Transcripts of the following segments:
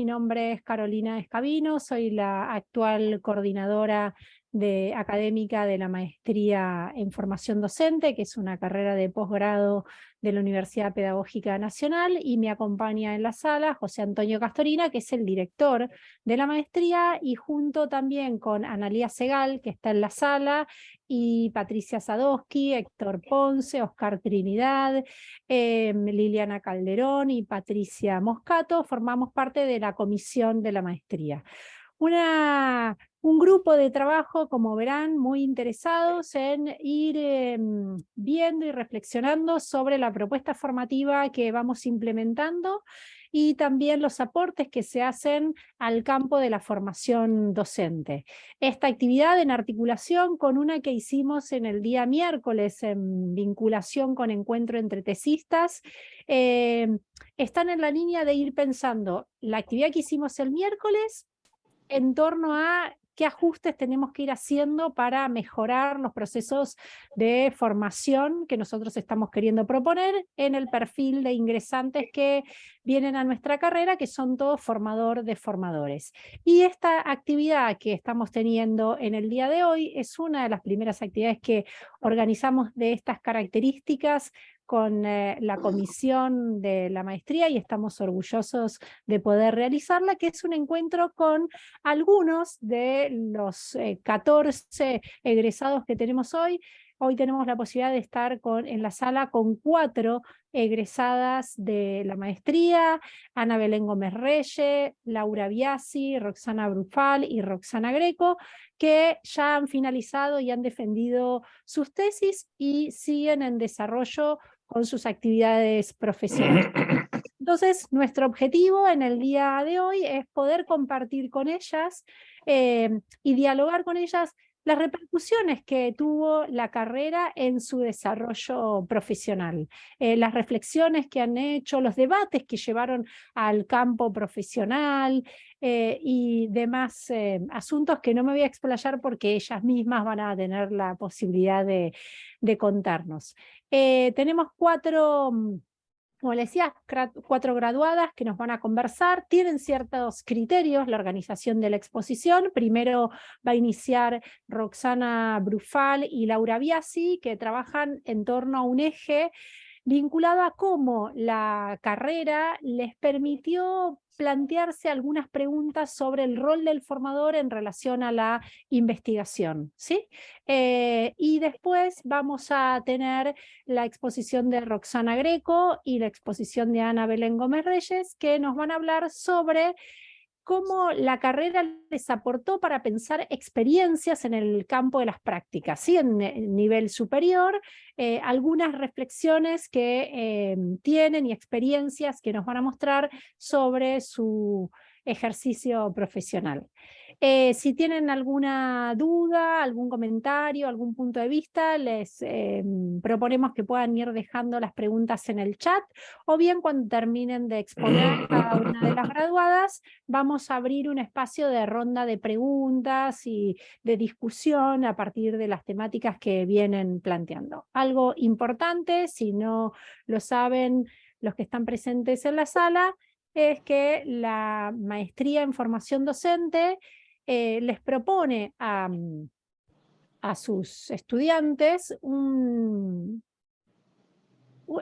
Mi nombre es Carolina Escabino, soy la actual coordinadora académica de la maestría en formación docente, que es una carrera de posgrado de la Universidad Pedagógica Nacional, y me acompaña en la sala José Antonio Castorina, que es el director de la maestría, y junto también con Analía Segal, que está en la sala, y Patricia Sadowski, Héctor Ponce, Oscar Trinidad, Liliana Calderón y Patricia Moscato, formamos parte de la comisión de la maestría. Un grupo de trabajo, como verán, muy interesados en ir viendo y reflexionando sobre la propuesta formativa que vamos implementando y también los aportes que se hacen al campo de la formación docente. Esta actividad en articulación con una que hicimos en el día miércoles en vinculación con Encuentro entre Tesistas, están en la línea de ir pensando la actividad que hicimos el miércoles en torno a qué ajustes tenemos que ir haciendo para mejorar los procesos de formación que nosotros estamos queriendo proponer en el perfil de ingresantes que vienen a nuestra carrera, que son todos formador de formadores. Y esta actividad que estamos teniendo en el día de hoy es una de las primeras actividades que organizamos de estas características con la comisión de la maestría, y estamos orgullosos de poder realizarla, que es un encuentro con algunos de los 14 egresados que tenemos hoy. Hoy tenemos la posibilidad de estar en la sala con 4 egresadas de la maestría: Ana Belén Gómez Reyes, Laura Biasi, Roxana Brufal y Roxana Greco, que ya han finalizado y han defendido sus tesis y siguen en desarrollo con sus actividades profesionales. Entonces, nuestro objetivo en el día de hoy es poder compartir con ellas y dialogar con ellas las repercusiones que tuvo la carrera en su desarrollo profesional, las reflexiones que han hecho, los debates que llevaron al campo profesional y demás asuntos que no me voy a explayar porque ellas mismas van a tener la posibilidad de contarnos. Tenemos 4... como les decía, 4 graduadas que nos van a conversar. Tienen ciertos criterios la organización de la exposición. Primero va a iniciar Roxana Brufal y Laura Biasi, que trabajan en torno a un eje vinculado a cómo la carrera les permitió plantearse algunas preguntas sobre el rol del formador en relación a la investigación, ¿sí? Y después vamos a tener la exposición de Roxana Greco y la exposición de Ana Belén Gómez Reyes, que nos van a hablar sobre cómo la carrera les aportó para pensar experiencias en el campo de las prácticas, ¿sí? En nivel superior, algunas reflexiones que tienen y experiencias que nos van a mostrar sobre su ejercicio profesional. Si tienen alguna duda, algún comentario, algún punto de vista, les proponemos que puedan ir dejando las preguntas en el chat, o bien cuando terminen de exponer cada una de las graduadas, vamos a abrir un espacio de ronda de preguntas y de discusión a partir de las temáticas que vienen planteando. Algo importante, si no lo saben los que están presentes en la sala, es que la maestría en formación docente les propone a sus estudiantes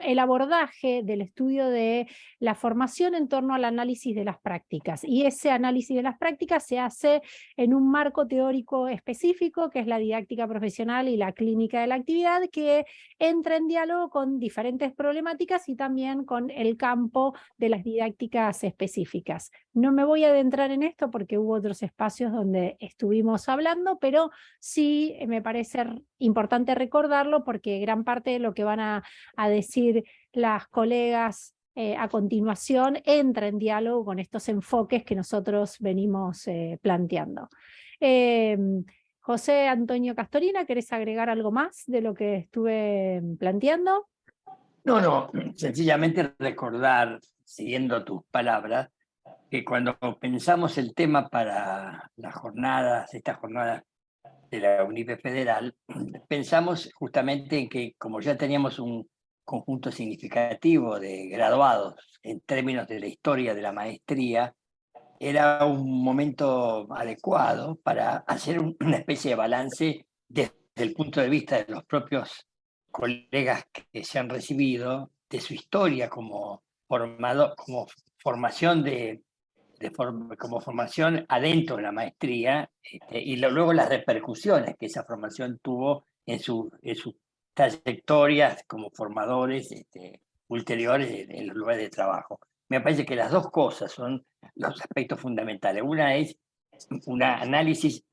el abordaje del estudio de la formación en torno al análisis de las prácticas. Y ese análisis de las prácticas se hace en un marco teórico específico, que es la didáctica profesional y la clínica de la actividad, que entra en diálogo con diferentes problemáticas y también con el campo de las didácticas específicas. No me voy a adentrar en esto porque hubo otros espacios donde estuvimos hablando, pero sí me parece importante recordarlo porque gran parte de lo que van a decir las colegas a continuación entra en diálogo con estos enfoques que nosotros venimos planteando. José Antonio Castorina, ¿querés agregar algo más de lo que estuve planteando? No, sencillamente recordar, siguiendo tus palabras, que cuando pensamos el tema para estas jornadas de la UNIPE Federal, pensamos justamente en que como ya teníamos un conjunto significativo de graduados en términos de la historia de la maestría, era un momento adecuado para hacer una especie de balance desde el punto de vista de los propios colegas que se han recibido, de su historia como como formación como formación adentro de la maestría, y luego las repercusiones que esa formación tuvo en sus trayectorias como formadores ulteriores en los lugares de trabajo. Me parece que las dos cosas son los aspectos fundamentales. Una es un análisis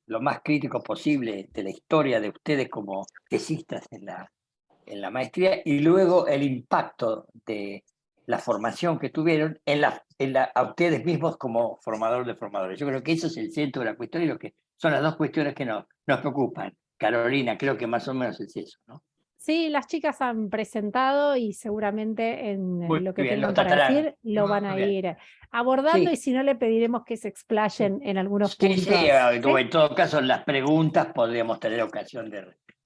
lo más crítico posible de la historia de ustedes como tesistas en la maestría, y luego el impacto de la formación que tuvieron a ustedes mismos como formador de formadores. Yo creo que eso es el centro de la cuestión y lo que son las dos cuestiones que nos preocupan. Carolina, creo que más o menos es eso, ¿no? Sí, las chicas han presentado y seguramente Muy en lo que bien, lo tengan para tratarán. decir lo Muy van a bien. ir abordando y Sí, si no le pediremos que se explayen en algunos sí, sí, puntos. ¿Sí? en todo caso, en las preguntas podríamos tener ocasión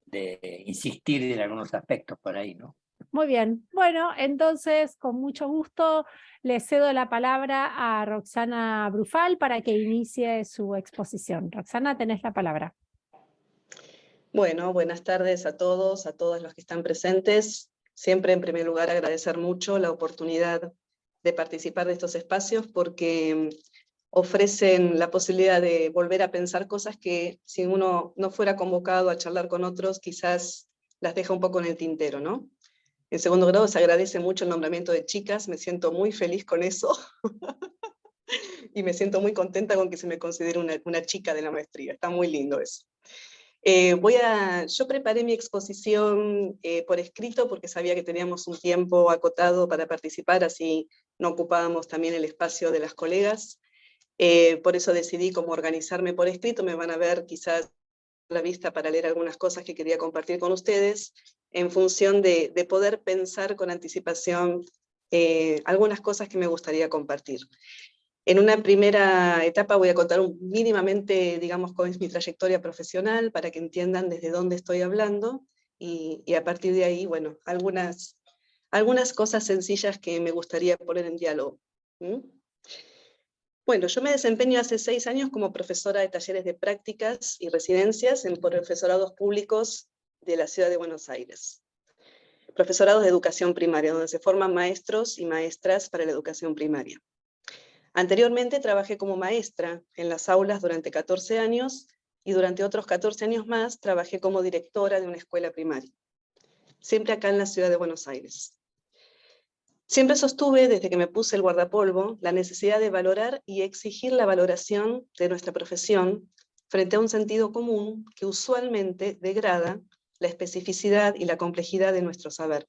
de insistir en algunos aspectos por ahí, ¿no? Muy bien. Bueno, entonces con mucho gusto le cedo la palabra a Roxana Brufal para que inicie su exposición. Roxana, tenés la palabra. Bueno, buenas tardes a todos los que están presentes. Siempre, en primer lugar, agradecer mucho la oportunidad de participar de estos espacios porque ofrecen la posibilidad de volver a pensar cosas que si uno no fuera convocado a charlar con otros, quizás las deja un poco en el tintero, ¿no? En segundo grado, se agradece mucho el nombramiento de chicas, me siento muy feliz con eso y me siento muy contenta con que se me considere una chica de la maestría. Está muy lindo eso. Yo preparé mi exposición por escrito porque sabía que teníamos un tiempo acotado para participar, así no ocupábamos también el espacio de las colegas. Por eso decidí cómo organizarme por escrito. Me van a ver quizás la vista para leer algunas cosas que quería compartir con ustedes en función de poder pensar con anticipación algunas cosas que me gustaría compartir. En una primera etapa voy a contar mínimamente, digamos, cómo es mi trayectoria profesional para que entiendan desde dónde estoy hablando y a partir de ahí, bueno, algunas cosas sencillas que me gustaría poner en diálogo. ¿Mm? Bueno, yo me desempeño hace 6 años como profesora de talleres de prácticas y residencias en profesorados públicos de la ciudad de Buenos Aires. Profesorados de educación primaria, donde se forman maestros y maestras para la educación primaria. Anteriormente trabajé como maestra en las aulas durante 14 años y durante otros 14 años más trabajé como directora de una escuela primaria, siempre acá en la ciudad de Buenos Aires. Siempre sostuve, desde que me puse el guardapolvo, la necesidad de valorar y exigir la valoración de nuestra profesión frente a un sentido común que usualmente degrada la especificidad y la complejidad de nuestro saber.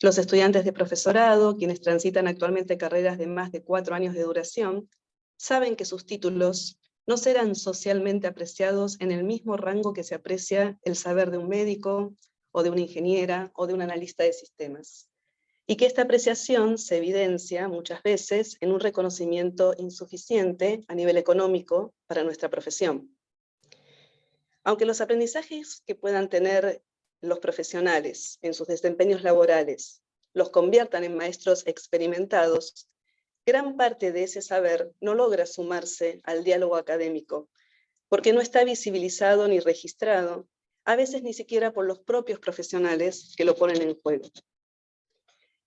Los estudiantes de profesorado, quienes transitan actualmente carreras de más de 4 años de duración, saben que sus títulos no serán socialmente apreciados en el mismo rango que se aprecia el saber de un médico, o de una ingeniera, o de un analista de sistemas. Y que esta apreciación se evidencia muchas veces en un reconocimiento insuficiente a nivel económico para nuestra profesión. Aunque los aprendizajes que puedan tener los profesionales en sus desempeños laborales los conviertan en maestros experimentados, gran parte de ese saber no logra sumarse al diálogo académico, porque no está visibilizado ni registrado, a veces ni siquiera por los propios profesionales que lo ponen en juego.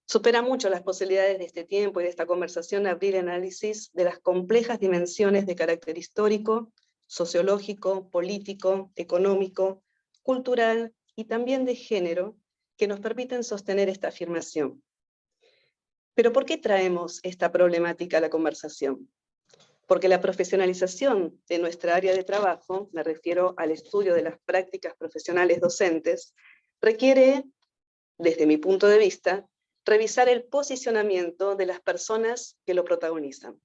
Supera mucho las posibilidades de este tiempo y de esta conversación abrir análisis de las complejas dimensiones de carácter histórico, sociológico, político, económico, cultural y también de género que nos permiten sostener esta afirmación. Pero ¿por qué traemos esta problemática a la conversación? Porque la profesionalización de nuestra área de trabajo, me refiero al estudio de las prácticas profesionales docentes, requiere, desde mi punto de vista, revisar el posicionamiento de las personas que lo protagonizan.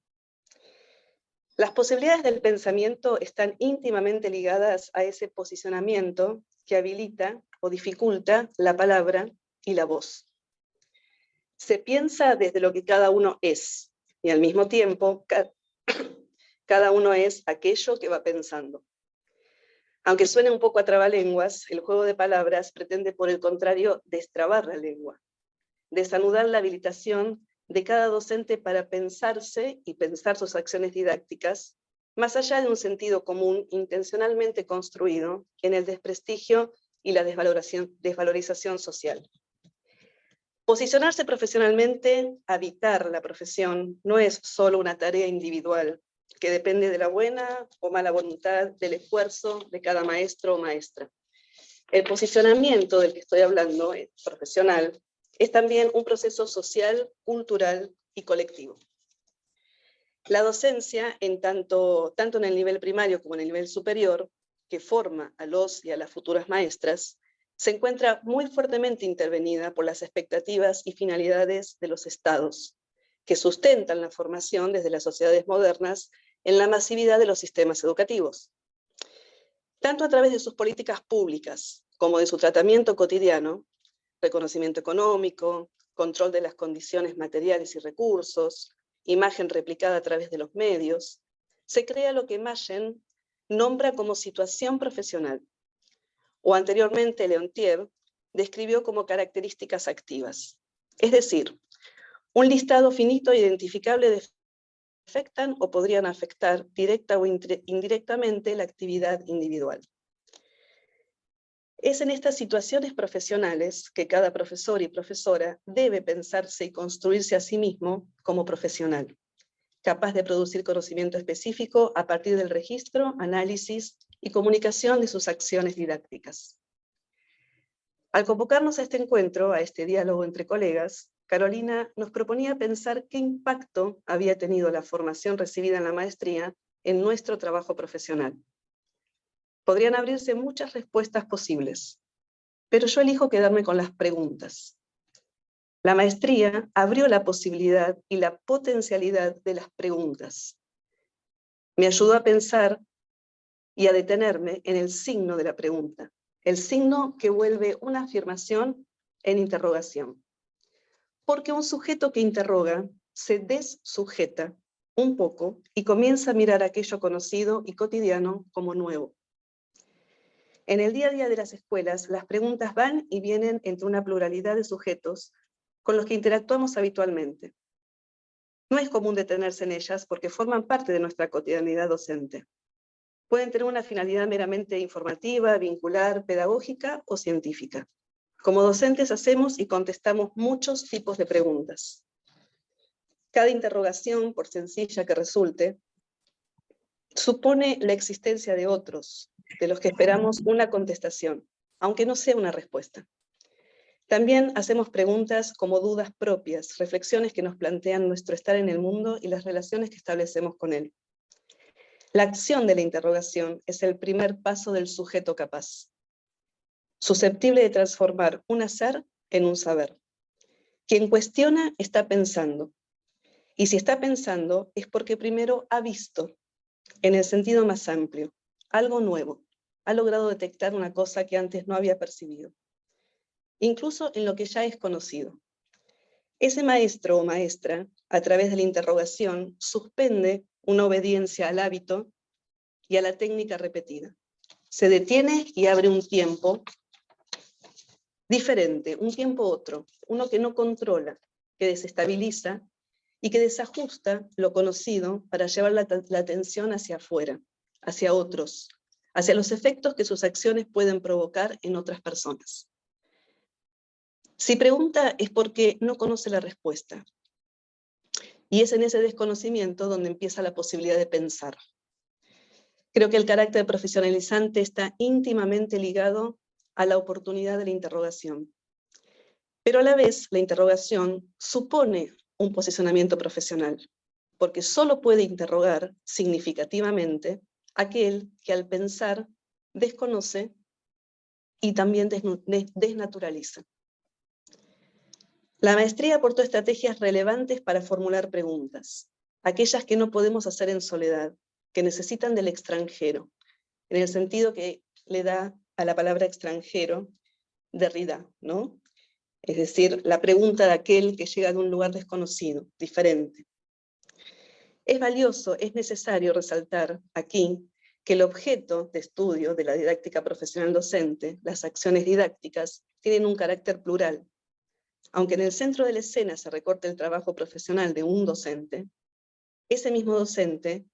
Las posibilidades del pensamiento están íntimamente ligadas a ese posicionamiento que habilita o dificulta la palabra y la voz. Se piensa desde lo que cada uno es, y al mismo tiempo, cada uno es aquello que va pensando. Aunque suene un poco a trabalenguas, el juego de palabras pretende, por el contrario, destrabar la lengua, desanudar la habilitación de cada docente para pensarse y pensar sus acciones didácticas, más allá de un sentido común intencionalmente construido en el desprestigio y la desvalorización social. Posicionarse profesionalmente, habitar la profesión, no es solo una tarea individual que depende de la buena o mala voluntad, del esfuerzo de cada maestro o maestra. El posicionamiento del que estoy hablando, profesional, es también un proceso social, cultural y colectivo. La docencia, tanto en el nivel primario como en el nivel superior, que forma a los y a las futuras maestras, se encuentra muy fuertemente intervenida por las expectativas y finalidades de los estados, que sustentan la formación desde las sociedades modernas en la masividad de los sistemas educativos. Tanto a través de sus políticas públicas como de su tratamiento cotidiano, reconocimiento económico, control de las condiciones materiales y recursos, imagen replicada a través de los medios, se crea lo que Machen nombra como situación profesional, o anteriormente Leontief describió como características activas. Es decir, un listado finito e identificable de afectan o podrían afectar directa o indirectamente la actividad individual. Es en estas situaciones profesionales que cada profesor y profesora debe pensarse y construirse a sí mismo como profesional, capaz de producir conocimiento específico a partir del registro, análisis y comunicación de sus acciones didácticas. Al convocarnos a este encuentro, a este diálogo entre colegas, Carolina nos proponía pensar qué impacto había tenido la formación recibida en la maestría en nuestro trabajo profesional. Podrían abrirse muchas respuestas posibles, pero yo elijo quedarme con las preguntas. La maestría abrió la posibilidad y la potencialidad de las preguntas. Me ayudó a pensar y a detenerme en el signo de la pregunta, el signo que vuelve una afirmación en interrogación. Porque un sujeto que interroga se dessujeta un poco y comienza a mirar aquello conocido y cotidiano como nuevo. En el día a día de las escuelas, las preguntas van y vienen entre una pluralidad de sujetos con los que interactuamos habitualmente. No es común detenerse en ellas porque forman parte de nuestra cotidianidad docente. Pueden tener una finalidad meramente informativa, vincular, pedagógica o científica. Como docentes hacemos y contestamos muchos tipos de preguntas. Cada interrogación, por sencilla que resulte, supone la existencia de otros, de los que esperamos una contestación, aunque no sea una respuesta. También hacemos preguntas como dudas propias, reflexiones que nos plantean nuestro estar en el mundo y las relaciones que establecemos con él. La acción de la interrogación es el primer paso del sujeto capaz, susceptible de transformar un hacer en un saber. Quien cuestiona está pensando, y si está pensando es porque primero ha visto, en el sentido más amplio, algo nuevo, ha logrado detectar una cosa que antes no había percibido, incluso en lo que ya es conocido. Ese maestro o maestra, a través de la interrogación, suspende una obediencia al hábito y a la técnica repetida. Se detiene y abre un tiempo diferente, un tiempo otro, uno que no controla, que desestabiliza y que desajusta lo conocido para llevar la atención hacia afuera, hacia otros, hacia los efectos que sus acciones pueden provocar en otras personas. Si pregunta es porque no conoce la respuesta. Y es en ese desconocimiento donde empieza la posibilidad de pensar. Creo que el carácter profesionalizante está íntimamente ligado a la oportunidad de la interrogación. Pero a la vez, la interrogación supone un posicionamiento profesional, porque solo puede interrogar significativamente aquel que al pensar desconoce y también desnaturaliza. La maestría aportó estrategias relevantes para formular preguntas, aquellas que no podemos hacer en soledad, que necesitan del extranjero, en el sentido que le da a la palabra extranjero Derrida, ¿no? Es decir, la pregunta de aquel que llega de un lugar desconocido, diferente. Es valioso, es necesario resaltar aquí que el objeto de estudio de la didáctica profesional docente, las acciones didácticas, tienen un carácter plural. Aunque en el centro de la escena se recorte el trabajo profesional de un docente, ese mismo docente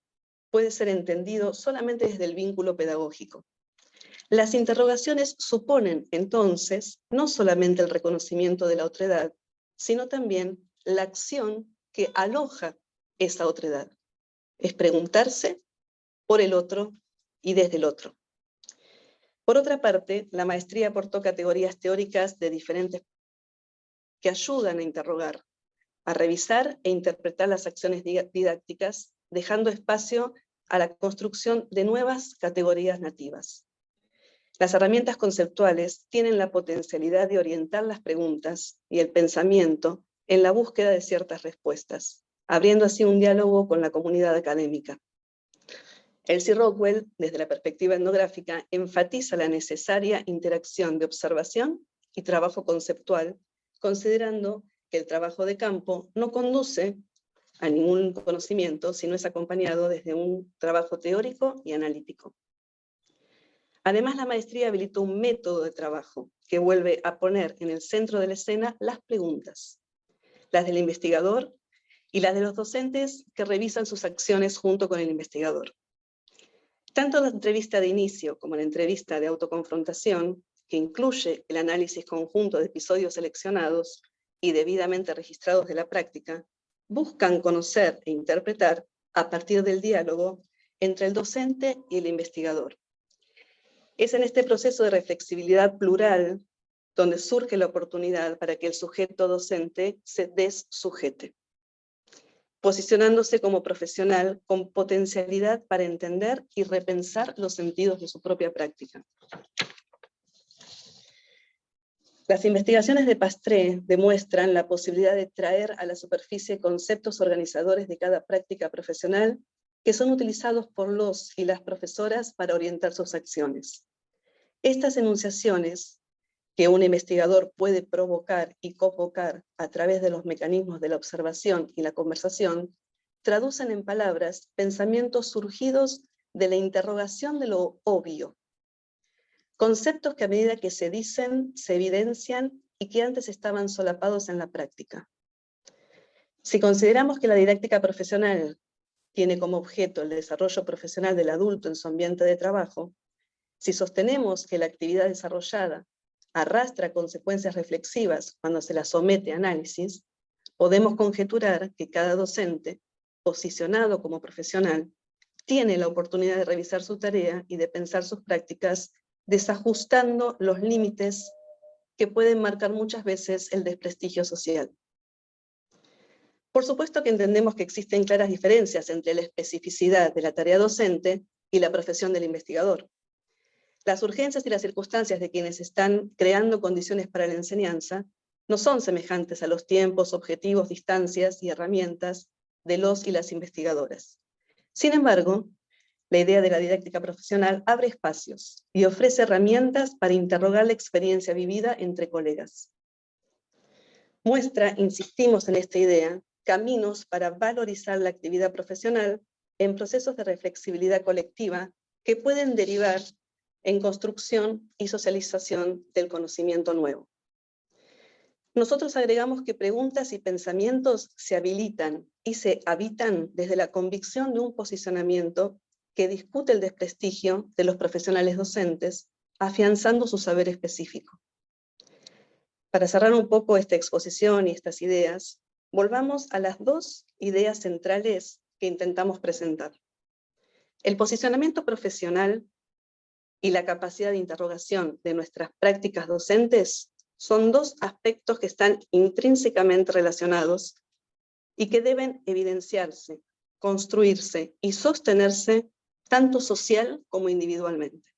puede ser entendido solamente desde el vínculo pedagógico. Las interrogaciones suponen, entonces, no solamente el reconocimiento de la otredad, sino también la acción que aloja esa otredad. Es preguntarse por el otro y desde el otro. Por otra parte, la maestría aportó categorías teóricas de diferentes que ayudan a interrogar, a revisar e interpretar las acciones didácticas, dejando espacio a la construcción de nuevas categorías nativas. Las herramientas conceptuales tienen la potencialidad de orientar las preguntas y el pensamiento en la búsqueda de ciertas respuestas, abriendo así un diálogo con la comunidad académica. Elsie Rockwell, desde la perspectiva etnográfica, enfatiza la necesaria interacción de observación y trabajo conceptual, considerando que el trabajo de campo no conduce a ningún conocimiento, sino es acompañado desde un trabajo teórico y analítico. Además, la maestría habilitó un método de trabajo que vuelve a poner en el centro de la escena las preguntas, las del investigador y las de los docentes que revisan sus acciones junto con el investigador. Tanto la entrevista de inicio como la entrevista de autoconfrontación, que incluye el análisis conjunto de episodios seleccionados y debidamente registrados de la práctica, buscan conocer e interpretar a partir del diálogo entre el docente y el investigador. Es en este proceso de reflexibilidad plural donde surge la oportunidad para que el sujeto docente se dessujete, posicionándose como profesional con potencialidad para entender y repensar los sentidos de su propia práctica. Las investigaciones de Pastré demuestran la posibilidad de traer a la superficie conceptos organizadores de cada práctica profesional que son utilizados por los y las profesoras para orientar sus acciones. Estas enunciaciones que un investigador puede provocar y convocar a través de los mecanismos de la observación y la conversación, traducen en palabras pensamientos surgidos de la interrogación de lo obvio. Conceptos que a medida que se dicen, se evidencian y que antes estaban solapados en la práctica. Si consideramos que la didáctica profesional tiene como objeto el desarrollo profesional del adulto en su ambiente de trabajo, si sostenemos que la actividad desarrollada arrastra consecuencias reflexivas cuando se la somete a análisis, podemos conjeturar que cada docente, posicionado como profesional, tiene la oportunidad de revisar su tarea y de pensar sus prácticas desajustando los límites que pueden marcar muchas veces el desprestigio social. Por supuesto que entendemos que existen claras diferencias entre la especificidad de la tarea docente y la profesión del investigador. Las urgencias y las circunstancias de quienes están creando condiciones para la enseñanza no son semejantes a los tiempos, objetivos, distancias y herramientas de los y las investigadoras. Sin embargo, la idea de la didáctica profesional abre espacios y ofrece herramientas para interrogar la experiencia vivida entre colegas. Muestra, insistimos en esta idea, caminos para valorizar la actividad profesional en procesos de reflexibilidad colectiva que pueden derivar en construcción y socialización del conocimiento nuevo. Nosotros agregamos que preguntas y pensamientos se habilitan y se habitan desde la convicción de un posicionamiento que discute el desprestigio de los profesionales docentes, afianzando su saber específico. Para cerrar un poco esta exposición y estas ideas, volvamos a las dos ideas centrales que intentamos presentar. El posicionamiento profesional y la capacidad de interrogación de nuestras prácticas docentes son dos aspectos que están intrínsecamente relacionados y que deben evidenciarse, construirse y sostenerse tanto social como individualmente.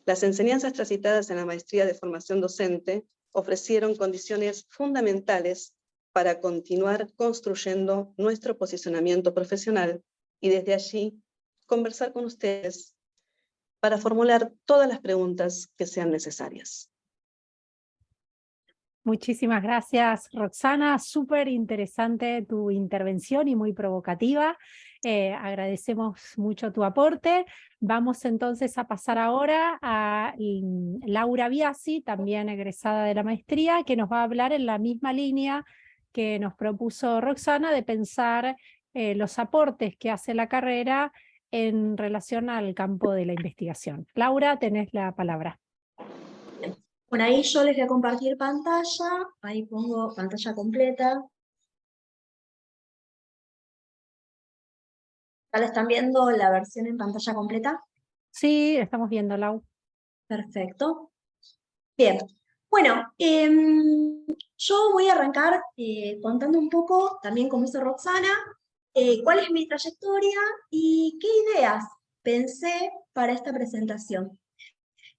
Las enseñanzas transitadas en la maestría de formación docente ofrecieron condiciones fundamentales para continuar construyendo nuestro posicionamiento profesional y desde allí conversar con ustedes para formular todas las preguntas que sean necesarias. Muchísimas gracias, Roxana. Súper interesante tu intervención y muy provocativa. Agradecemos mucho tu aporte. Vamos entonces a pasar ahora a Laura Biasi, también egresada de la maestría, que nos va a hablar en la misma línea que nos propuso Roxana, de pensar los aportes que hace la carrera en relación al campo de la investigación. Laura, tenés la palabra. Bueno, ahí yo les voy a compartir pantalla, ahí pongo pantalla completa. ¿Ya la están viendo la versión en pantalla completa? Sí, estamos viendo, Lau. Perfecto. Bien, bueno, yo voy a arrancar contando un poco, también como hizo Roxana, cuál es mi trayectoria y qué ideas pensé para esta presentación.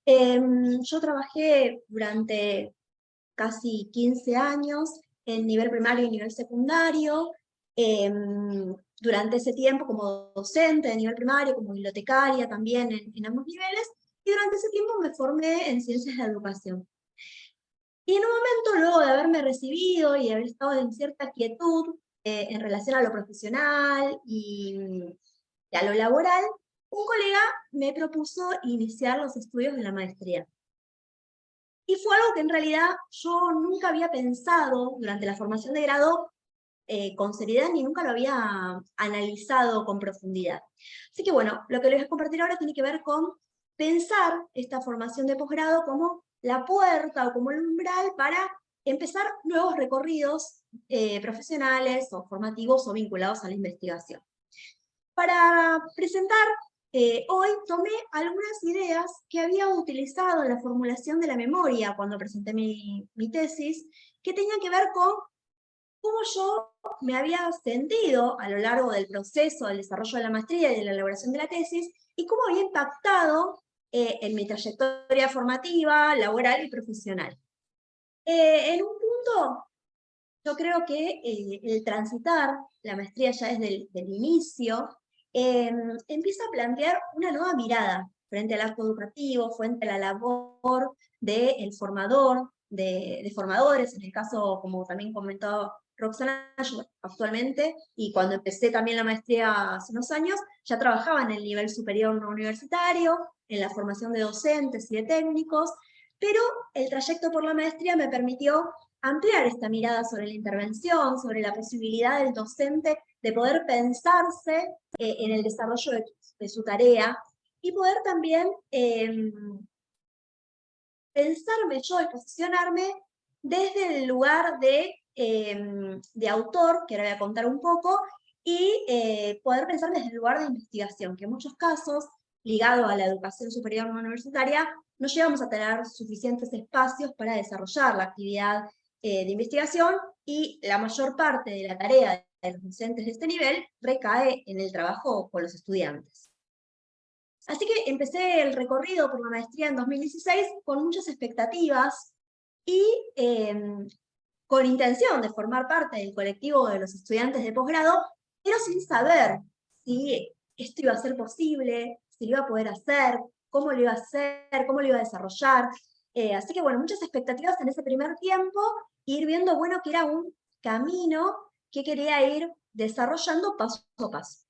Yo trabajé durante casi 15 años en nivel primario y nivel secundario. Durante ese tiempo como docente de nivel primario, como bibliotecaria también en ambos niveles, y durante ese tiempo me formé en ciencias de la educación. Y en un momento, luego de haberme recibido y haber estado en cierta quietud en relación a lo profesional y a lo laboral, un colega me propuso iniciar los estudios de la maestría. Y fue algo que en realidad yo nunca había pensado durante la formación de grado con seriedad, ni nunca lo había analizado con profundidad. Así que bueno, lo que les voy a compartir ahora tiene que ver con pensar esta formación de posgrado como la puerta o como el umbral para empezar nuevos recorridos profesionales o formativos o vinculados a la investigación. Para presentar hoy tomé algunas ideas que había utilizado en la formulación de la memoria cuando presenté mi tesis, que tenían que ver con cómo yo me había sentido a lo largo del proceso del desarrollo de la maestría y de la elaboración de la tesis, y cómo había impactado en mi trayectoria formativa, laboral y profesional. En un punto, yo creo que el transitar la maestría ya desde el inicio, empieza a plantear una nueva mirada frente al acto educativo, frente a la labor del formador, de formadores, en el caso, como también comentó Roxana, yo actualmente, y cuando empecé también la maestría hace unos años, ya trabajaba en el nivel superior no universitario, en la formación de docentes y de técnicos, pero el trayecto por la maestría me permitió ampliar esta mirada sobre la intervención, sobre la posibilidad del docente de poder pensarse en el desarrollo de su tarea y poder también pensarme yo y posicionarme desde el lugar de autor, que ahora voy a contar un poco, y poder pensar desde el lugar de investigación, que en muchos casos, ligado a la educación superior no universitaria, no llegamos a tener suficientes espacios para desarrollar la actividad de investigación, y la mayor parte de la tarea de los docentes de este nivel recae en el trabajo con los estudiantes. Así que empecé el recorrido por la maestría en 2016 con muchas expectativas y con intención de formar parte del colectivo de los estudiantes de posgrado, pero sin saber si esto iba a ser posible, si lo iba a poder hacer, cómo lo iba a hacer, cómo lo iba a desarrollar. Así que bueno, muchas expectativas en ese primer tiempo, e ir viendo, bueno, que era un camino que quería ir desarrollando paso a paso.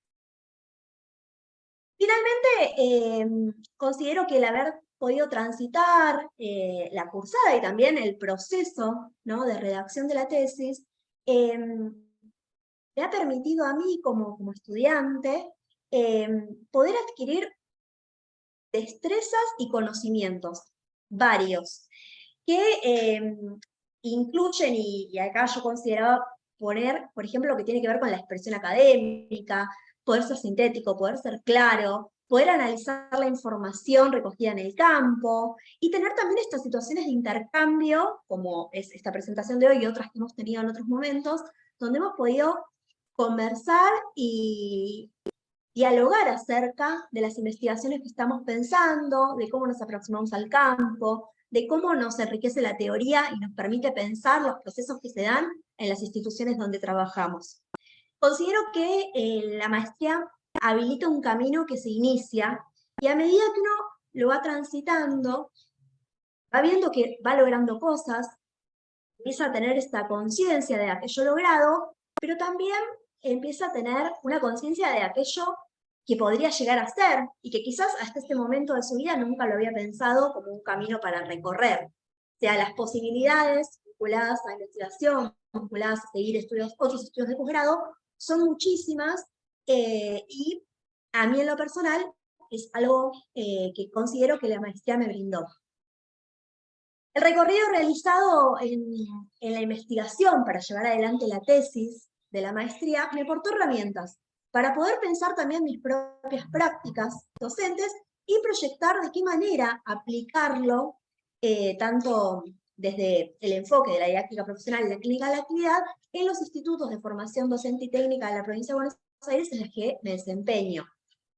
Finalmente, considero que el haber podido transitar la cursada y también el proceso, ¿no?, de redacción de la tesis, me ha permitido a mí como estudiante poder adquirir destrezas y conocimientos varios, que incluyen, y acá yo consideraba poner, por ejemplo, lo que tiene que ver con la expresión académica, poder ser sintético, poder ser claro, poder analizar la información recogida en el campo, y tener también estas situaciones de intercambio, como es esta presentación de hoy y otras que hemos tenido en otros momentos, donde hemos podido conversar y dialogar acerca de las investigaciones que estamos pensando, de cómo nos aproximamos al campo, de cómo nos enriquece la teoría y nos permite pensar los procesos que se dan en las instituciones donde trabajamos. Considero que la maestría habilita un camino que se inicia, y a medida que uno lo va transitando, va viendo que va logrando cosas, empieza a tener esta conciencia de aquello logrado, pero también empieza a tener una conciencia de aquello que podría llegar a ser, y que quizás hasta este momento de su vida nunca lo había pensado como un camino para recorrer. O sea, las posibilidades vinculadas a investigación, vinculadas a seguir otros estudios de posgrado, son muchísimas, y a mí en lo personal es algo que considero que la maestría me brindó. El recorrido realizado en la investigación para llevar adelante la tesis de la maestría me aportó herramientas para poder pensar también mis propias prácticas docentes y proyectar de qué manera aplicarlo, tanto desde el enfoque de la didáctica profesional y la clínica de la actividad, en los institutos de formación docente y técnica de la provincia de Buenos Aires en los que me desempeño.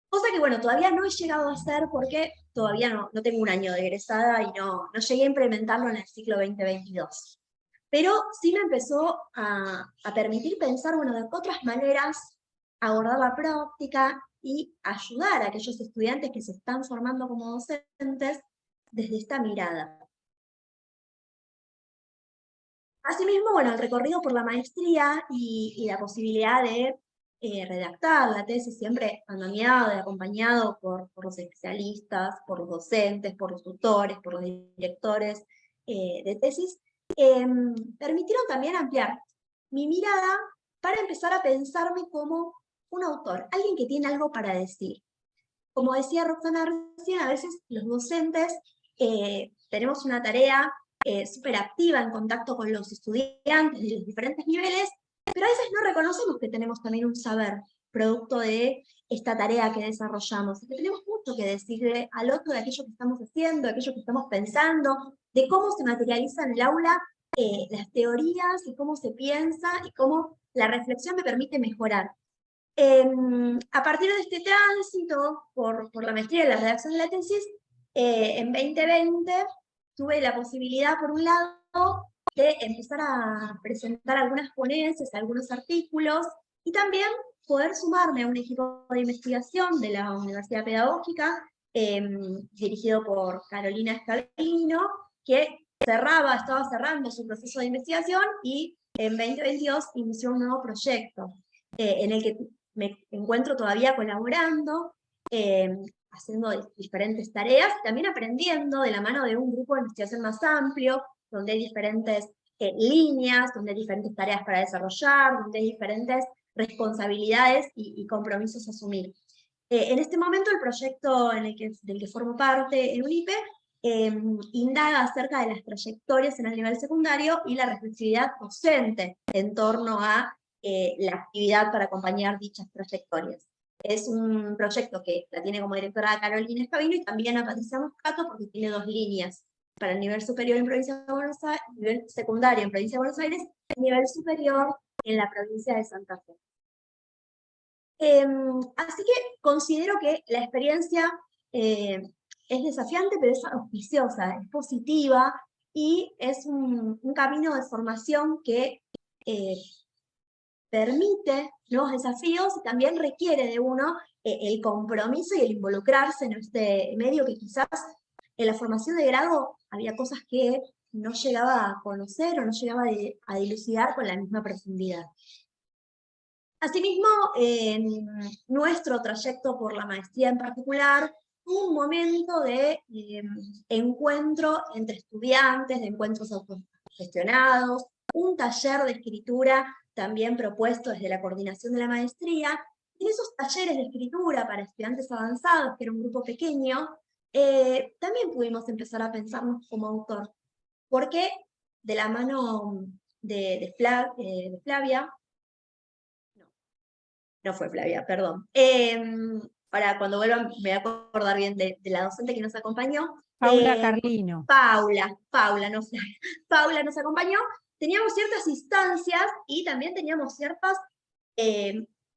Cosa que, bueno, todavía no he llegado a hacer porque todavía no tengo un año de egresada y no llegué a implementarlo en el ciclo 2022. Pero sí me empezó a permitir pensar, bueno, de otras maneras abordar la práctica y ayudar a aquellos estudiantes que se están formando como docentes desde esta mirada. Asimismo, bueno, el recorrido por la maestría y la posibilidad de redactar la tesis, siempre andamiado y acompañado por los especialistas, por los docentes, por los tutores, por los directores de tesis, permitieron también ampliar mi mirada para empezar a pensarme como un autor, alguien que tiene algo para decir. Como decía Roxana recién, a veces los docentes tenemos una tarea súper activa en contacto con los estudiantes de los diferentes niveles, pero a veces no reconocemos que tenemos también un saber producto de esta tarea que desarrollamos, y que tenemos mucho que decirle al otro de aquello que estamos haciendo, de aquello que estamos pensando, de cómo se materializa en el aula las teorías, y cómo se piensa, y cómo la reflexión me permite mejorar. A partir de este tránsito por la maestría en la redacción de la tesis, en 2020 tuve la posibilidad, por un lado, de empezar a presentar algunas ponencias, algunos artículos, y también poder sumarme a un equipo de investigación de la Universidad Pedagógica, dirigido por Carolina Scavino, que estaba cerrando su proceso de investigación, y en 2022 inició un nuevo proyecto, en el que me encuentro todavía colaborando, haciendo diferentes tareas, también aprendiendo de la mano de un grupo de investigación más amplio, donde hay diferentes líneas, donde hay diferentes tareas para desarrollar, donde hay diferentes responsabilidades y compromisos a asumir. En este momento el proyecto del que formo parte en UNIPE indaga acerca de las trayectorias en el nivel secundario y la reflexividad docente en torno a la actividad para acompañar dichas trayectorias. Es un proyecto que la tiene como directora Carolina Scavino, y también a Patricia Moscato, porque tiene dos líneas, para el nivel superior en provincia de Buenos Aires, nivel secundario en provincia de Buenos Aires, y nivel superior en la provincia de Santa Fe. Así que considero que la experiencia es desafiante, pero es auspiciosa, es positiva, y es un camino de formación que permite nuevos desafíos, y también requiere de uno el compromiso y el involucrarse en este medio, que quizás en la formación de grado había cosas que no llegaba a conocer o no llegaba a dilucidar con la misma profundidad. Asimismo, en nuestro trayecto por la maestría en particular, un momento de encuentro entre estudiantes, de encuentros autogestionados, un taller de escritura también propuesto desde la coordinación de la maestría. En esos talleres de escritura para estudiantes avanzados, que era un grupo pequeño, también pudimos empezar a pensarnos como autor, porque de la mano de Flavia, no fue Flavia, perdón. Ahora, cuando vuelvan, me voy a acordar bien de la docente que nos acompañó. Paula Carlino. Paula, no Flavia. Paula nos acompañó. Teníamos ciertas instancias y también teníamos ciertos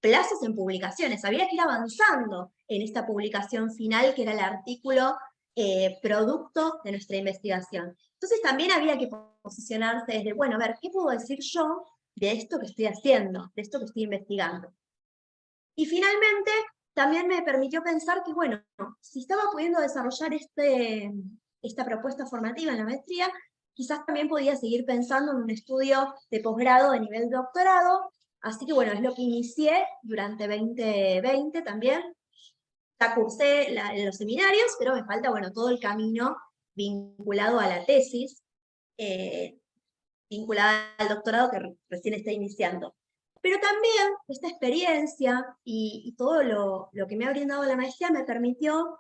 plazos en publicaciones. Había que ir avanzando en esta publicación final, que era el artículo producto de nuestra investigación. Entonces también había que posicionarse desde, bueno, a ver, ¿qué puedo decir yo de esto que estoy haciendo, de esto que estoy investigando? Y finalmente, también me permitió pensar que, bueno, si estaba pudiendo desarrollar esta propuesta formativa en la maestría, quizás también podía seguir pensando en un estudio de posgrado de nivel doctorado, Así que bueno, es lo que inicié durante 2020 también. Ya cursé los seminarios, pero me falta, bueno, todo el camino vinculado a la tesis, vinculada al doctorado que recién está iniciando. Pero también esta experiencia y todo lo que me ha brindado la maestría me permitió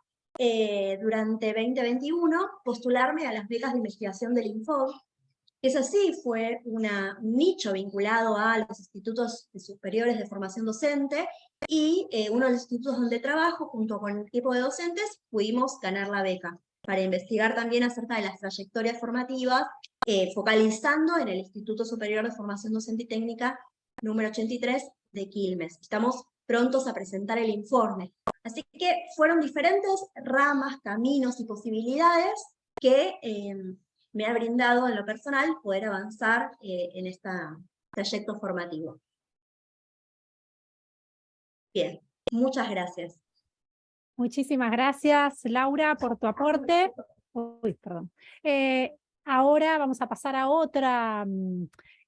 durante 2021 postularme a las becas de investigación del Info. Eso sí, fue un nicho vinculado a los institutos superiores de formación docente y uno de los institutos donde trabajo, junto con el equipo de docentes, pudimos ganar la beca para investigar también acerca de las trayectorias formativas, focalizando en el Instituto Superior de Formación Docente y Técnica número 83 de Quilmes. Estamos prontos a presentar el informe. Así que fueron diferentes ramas, caminos y posibilidades que me ha brindado en lo personal poder avanzar en este trayecto formativo. Bien, muchas gracias. Muchísimas gracias, Laura, por tu aporte. Uy, perdón. Ahora vamos a pasar a otra,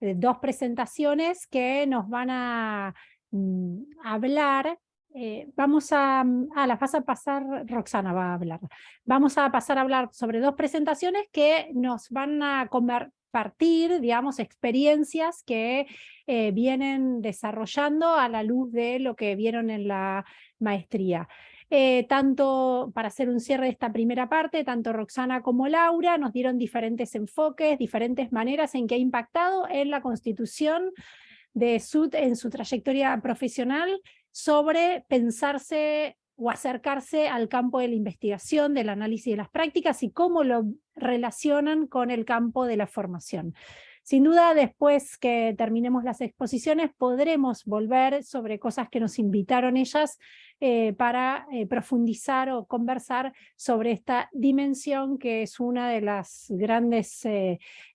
dos presentaciones que nos van a hablar. Las vas a pasar, Roxana va a hablar. Vamos a pasar a hablar sobre dos presentaciones que nos van a compartir, digamos, experiencias que vienen desarrollando a la luz de lo que vieron en la maestría. Tanto para hacer un cierre de esta primera parte, tanto Roxana como Laura nos dieron diferentes enfoques, diferentes maneras en que ha impactado en la constitución de SUT en su trayectoria profesional sobre pensarse o acercarse al campo de la investigación, del análisis de las prácticas y cómo lo relacionan con el campo de la formación. Sin duda, después que terminemos las exposiciones, podremos volver sobre cosas que nos invitaron ellas para profundizar o conversar sobre esta dimensión que es una de las grandes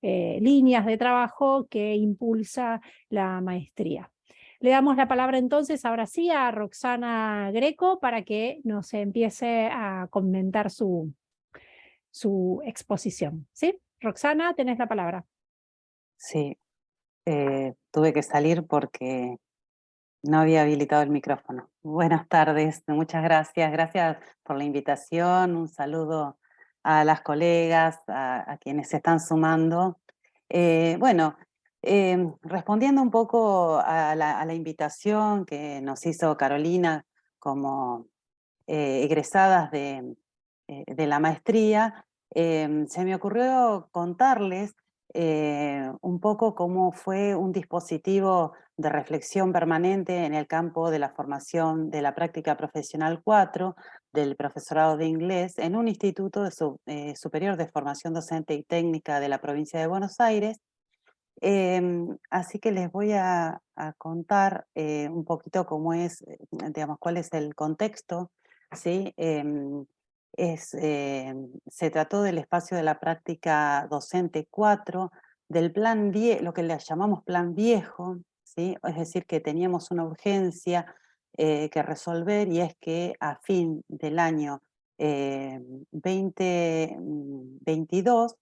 líneas de trabajo que impulsa la maestría. Le damos la palabra entonces, ahora sí, a Roxana Greco para que nos empiece a comentar su exposición. ¿Sí? Roxana, tenés la palabra. Sí, tuve que salir porque no había habilitado el micrófono. Buenas tardes, muchas gracias. Gracias por la invitación. Un saludo a las colegas, a quienes se están sumando. Respondiendo un poco a la invitación que nos hizo Carolina como egresadas de la maestría, se me ocurrió contarles un poco cómo fue un dispositivo de reflexión permanente en el campo de la formación de la práctica profesional 4 del profesorado de inglés en un instituto superior de formación docente y técnica de la provincia de Buenos Aires. Así que les voy a contar un poquito cómo es, digamos, cuál es el contexto, ¿sí? Se trató del espacio de la práctica docente 4, del plan lo que le llamamos plan viejo, ¿sí? Es decir, que teníamos una urgencia que resolver, y es que a fin del año 2022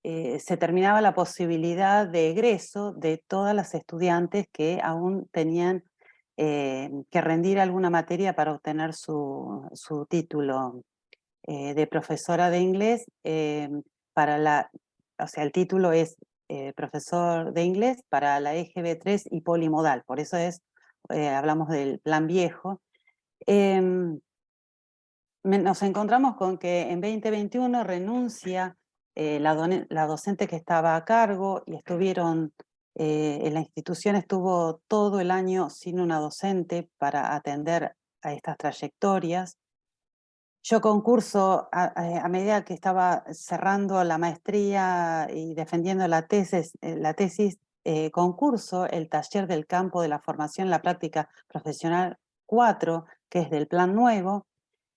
se terminaba la posibilidad de egreso de todas las estudiantes que aún tenían que rendir alguna materia para obtener su título de profesora de inglés. O sea, el título es profesor de inglés para la EGB3 y polimodal, por eso hablamos del plan viejo. Nos encontramos con que en 2021 renuncia la docente que estaba a cargo, y en la institución estuvo todo el año sin una docente para atender a estas trayectorias. Yo concurso, a medida que estaba cerrando la maestría y defendiendo la tesis, concurso el taller del campo de la formación en la práctica profesional 4, que es del plan nuevo.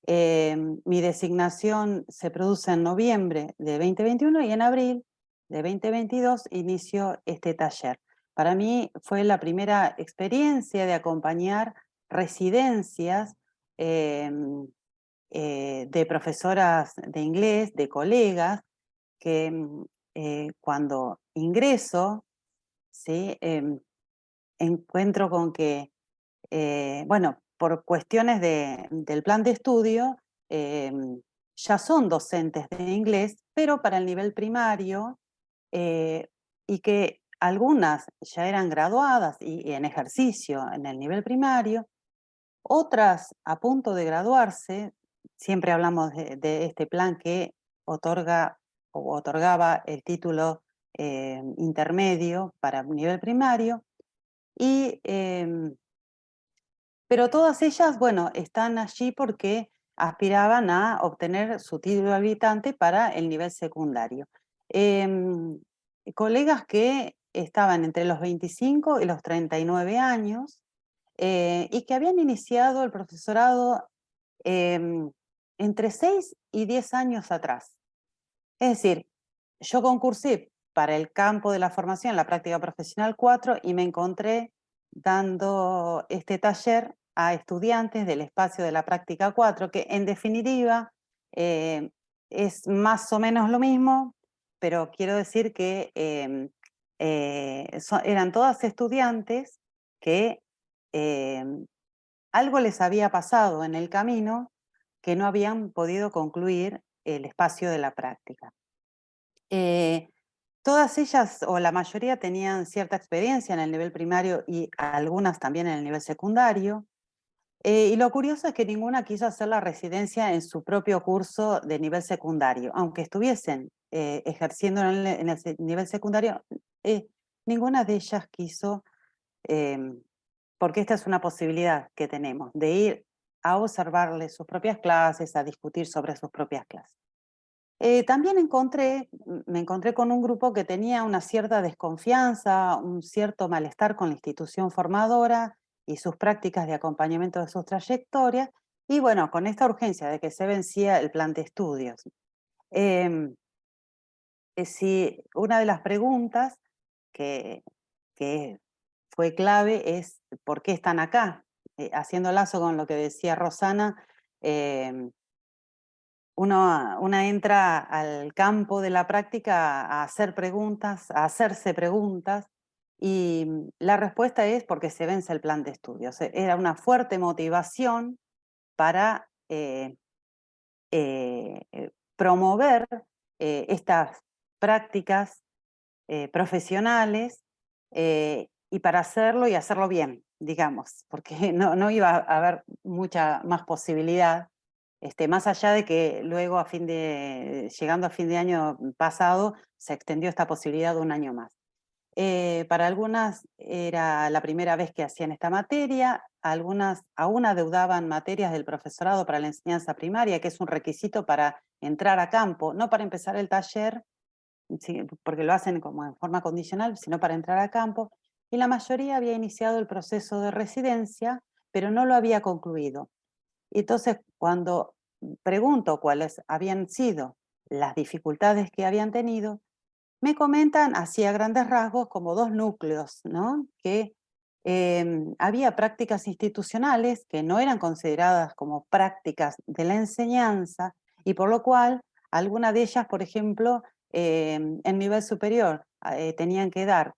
Mi designación se produce en noviembre de 2021 y en abril de 2022 inició este taller. Para mí fue la primera experiencia de acompañar residencias de profesoras de inglés, de colegas, que cuando ingreso, ¿sí? encuentro con que, bueno, por cuestiones del plan de estudio, ya son docentes de inglés, pero para el nivel primario, y que algunas ya eran graduadas y en ejercicio en el nivel primario, otras a punto de graduarse. Siempre hablamos de este plan que otorga o otorgaba el título intermedio para nivel primario, y, pero todas ellas, bueno, están allí porque aspiraban a obtener su título habilitante para el nivel secundario. Colegas que estaban entre los 25 y los 39 años, y que habían iniciado el profesorado entre 6 y 10 años atrás. Es decir, yo concursé para el campo de la formación, la práctica profesional 4, y me encontré dando este taller a estudiantes del espacio de la práctica 4, que en definitiva es más o menos lo mismo, pero quiero decir que eran todas estudiantes que algo les había pasado en el camino, que no habían podido concluir el espacio de la práctica. Todas ellas, o la mayoría, tenían cierta experiencia en el nivel primario y algunas también en el nivel secundario. Y lo curioso es que ninguna quiso hacer la residencia en su propio curso de nivel secundario. Aunque estuviesen ejerciendo en el nivel secundario, ninguna de ellas quiso, porque esta es una posibilidad que tenemos, de ir a observarles sus propias clases, a discutir sobre sus propias clases. También me encontré con un grupo que tenía una cierta desconfianza, un cierto malestar con la institución formadora y sus prácticas de acompañamiento de sus trayectorias, y bueno, con esta urgencia de que se vencía el plan de estudios. Si una de las preguntas que fue clave es ¿por qué están acá? Haciendo lazo con lo que decía Rosana, una entra al campo de la práctica a hacer preguntas, a hacerse preguntas, y la respuesta es porque se vence el plan de estudios. Era una fuerte motivación para promover estas prácticas profesionales, y para hacerlo y hacerlo bien, digamos, porque no iba a haber mucha más posibilidad. Más allá de que luego llegando a fin de año pasado, se extendió esta posibilidad de un año más. Para algunas era la primera vez que hacían esta materia, algunas aún adeudaban materias del profesorado para la enseñanza primaria, que es un requisito para entrar a campo, no para empezar el taller, sí, porque lo hacen como en forma condicional, sino para entrar a campo, y la mayoría había iniciado el proceso de residencia, pero no lo había concluido. Entonces, cuando pregunto cuáles habían sido las dificultades que habían tenido, me comentan así a grandes rasgos como dos núcleos, ¿no? Que había prácticas institucionales que no eran consideradas como prácticas de la enseñanza, y por lo cual alguna de ellas, por ejemplo, en nivel superior tenían que dar,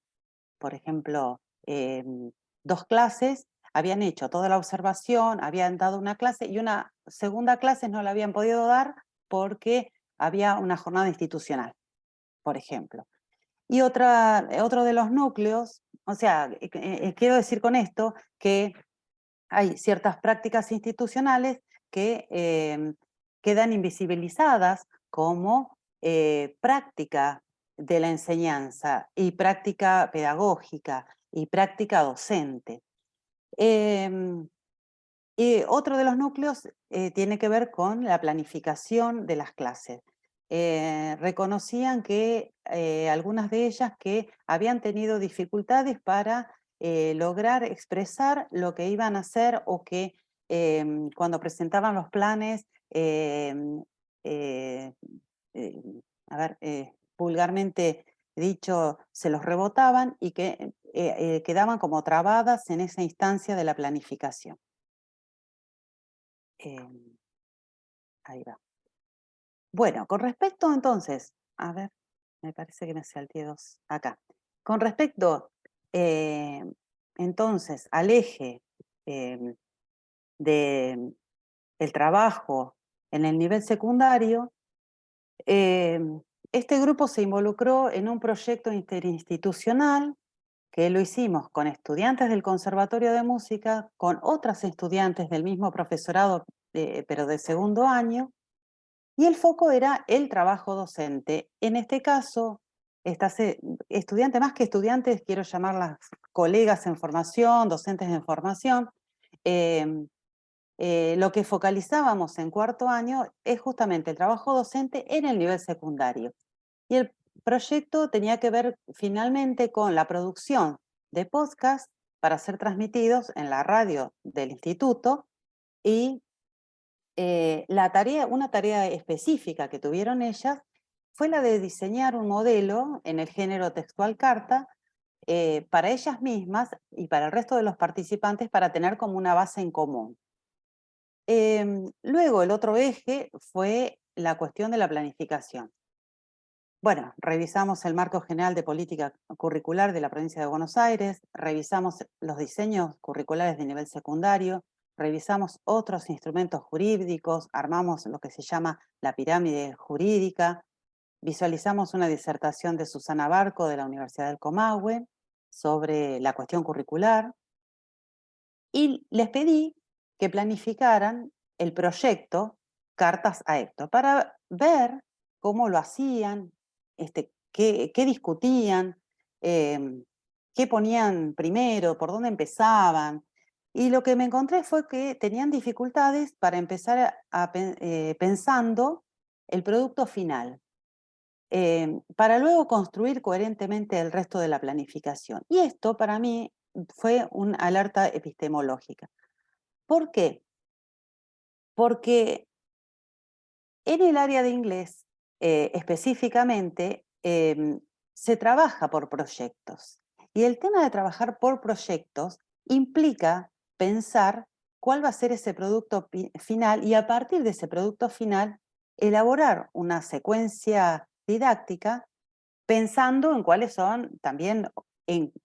por ejemplo, 2 clases, habían hecho toda la observación, habían dado una clase, y una segunda clase no la habían podido dar porque había una jornada institucional, por ejemplo. Y otro de los núcleos, o sea, quiero decir con esto que hay ciertas prácticas institucionales que quedan invisibilizadas como práctica de la enseñanza y práctica pedagógica y práctica docente. Y otro de los núcleos tiene que ver con la planificación de las clases. Reconocían que algunas de ellas que habían tenido dificultades para lograr expresar lo que iban a hacer, o que cuando presentaban los planes, vulgarmente dicho, se los rebotaban, y que quedaban como trabadas en esa instancia de la planificación. Ahí va. Bueno, con respecto entonces, a ver, me parece que me salté 2 acá. Con respecto entonces al eje del trabajo en el nivel secundario, este grupo se involucró en un proyecto interinstitucional que lo hicimos con estudiantes del Conservatorio de Música, con otras estudiantes del mismo profesorado, pero de segundo año, y el foco era el trabajo docente. En este caso, estas estudiantes, más que estudiantes, quiero llamarlas colegas en formación, docentes en formación. Lo que focalizábamos en cuarto año es justamente el trabajo docente en el nivel secundario. Y el proyecto tenía que ver finalmente con la producción de podcasts para ser transmitidos en la radio del instituto, y una tarea específica que tuvieron ellas fue la de diseñar un modelo en el género textual carta para ellas mismas y para el resto de los participantes, para tener como una base en común. Luego el otro eje fue la cuestión de la planificación. Bueno, revisamos el marco general de política curricular de la provincia de Buenos Aires, revisamos los diseños curriculares de nivel secundario, revisamos otros instrumentos jurídicos, armamos lo que se llama la pirámide jurídica, visualizamos una disertación de Susana Barco de la Universidad del Comahue sobre la cuestión curricular, y les pedí que planificaran el proyecto Cartas a Héctor para ver cómo lo hacían, qué discutían, qué ponían primero, por dónde empezaban. Y lo que me encontré fue que tenían dificultades para empezar pensando el producto final, para luego construir coherentemente el resto de la planificación. Y esto para mí fue una alerta epistemológica. ¿Por qué? Porque en el área de inglés, específicamente, se trabaja por proyectos. Y el tema de trabajar por proyectos implica pensar cuál va a ser ese producto final, y a partir de ese producto final elaborar una secuencia didáctica pensando en cuáles son también,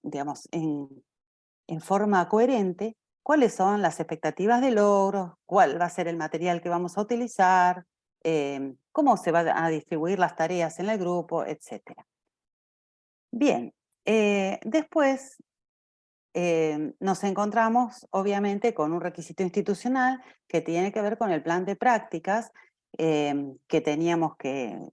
digamos, en forma coherente, cuáles son las expectativas de logro, cuál va a ser el material que vamos a utilizar, cómo se van a distribuir las tareas en el grupo, etc. Bien, después nos encontramos obviamente con un requisito institucional que tiene que ver con el plan de prácticas que teníamos que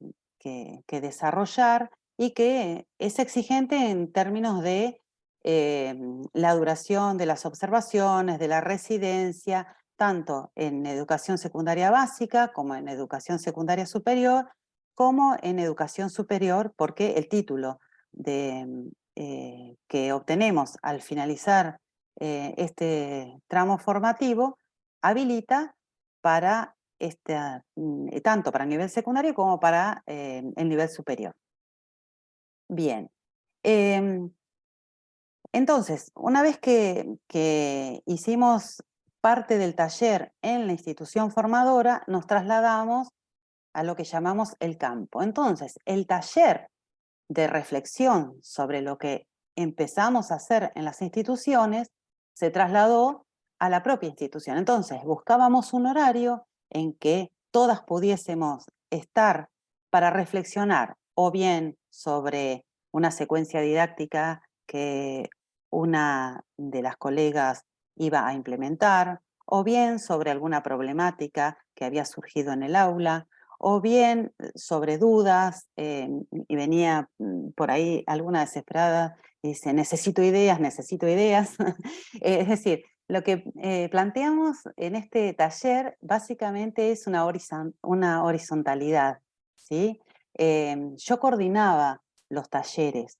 desarrollar, y que es exigente en términos de la duración de las observaciones, de la residencia, tanto en educación secundaria básica como en educación secundaria superior, como en educación superior, porque el título que obtenemos al finalizar este tramo formativo habilita para tanto para el nivel secundario como para el nivel superior. Bien. Entonces, una vez que hicimos parte del taller en la institución formadora, nos trasladamos a lo que llamamos el campo. Entonces, el taller de reflexión sobre lo que empezamos a hacer en las instituciones se trasladó a la propia institución. Entonces, buscábamos un horario en que todas pudiésemos estar para reflexionar, o bien sobre una secuencia didáctica que una de las colegas iba a implementar, o bien sobre alguna problemática que había surgido en el aula, o bien sobre dudas, y venía por ahí alguna desesperada y dice, necesito ideas, necesito ideas. Es decir, lo que planteamos en este taller básicamente es una horizontalidad, ¿sí? Yo coordinaba los talleres,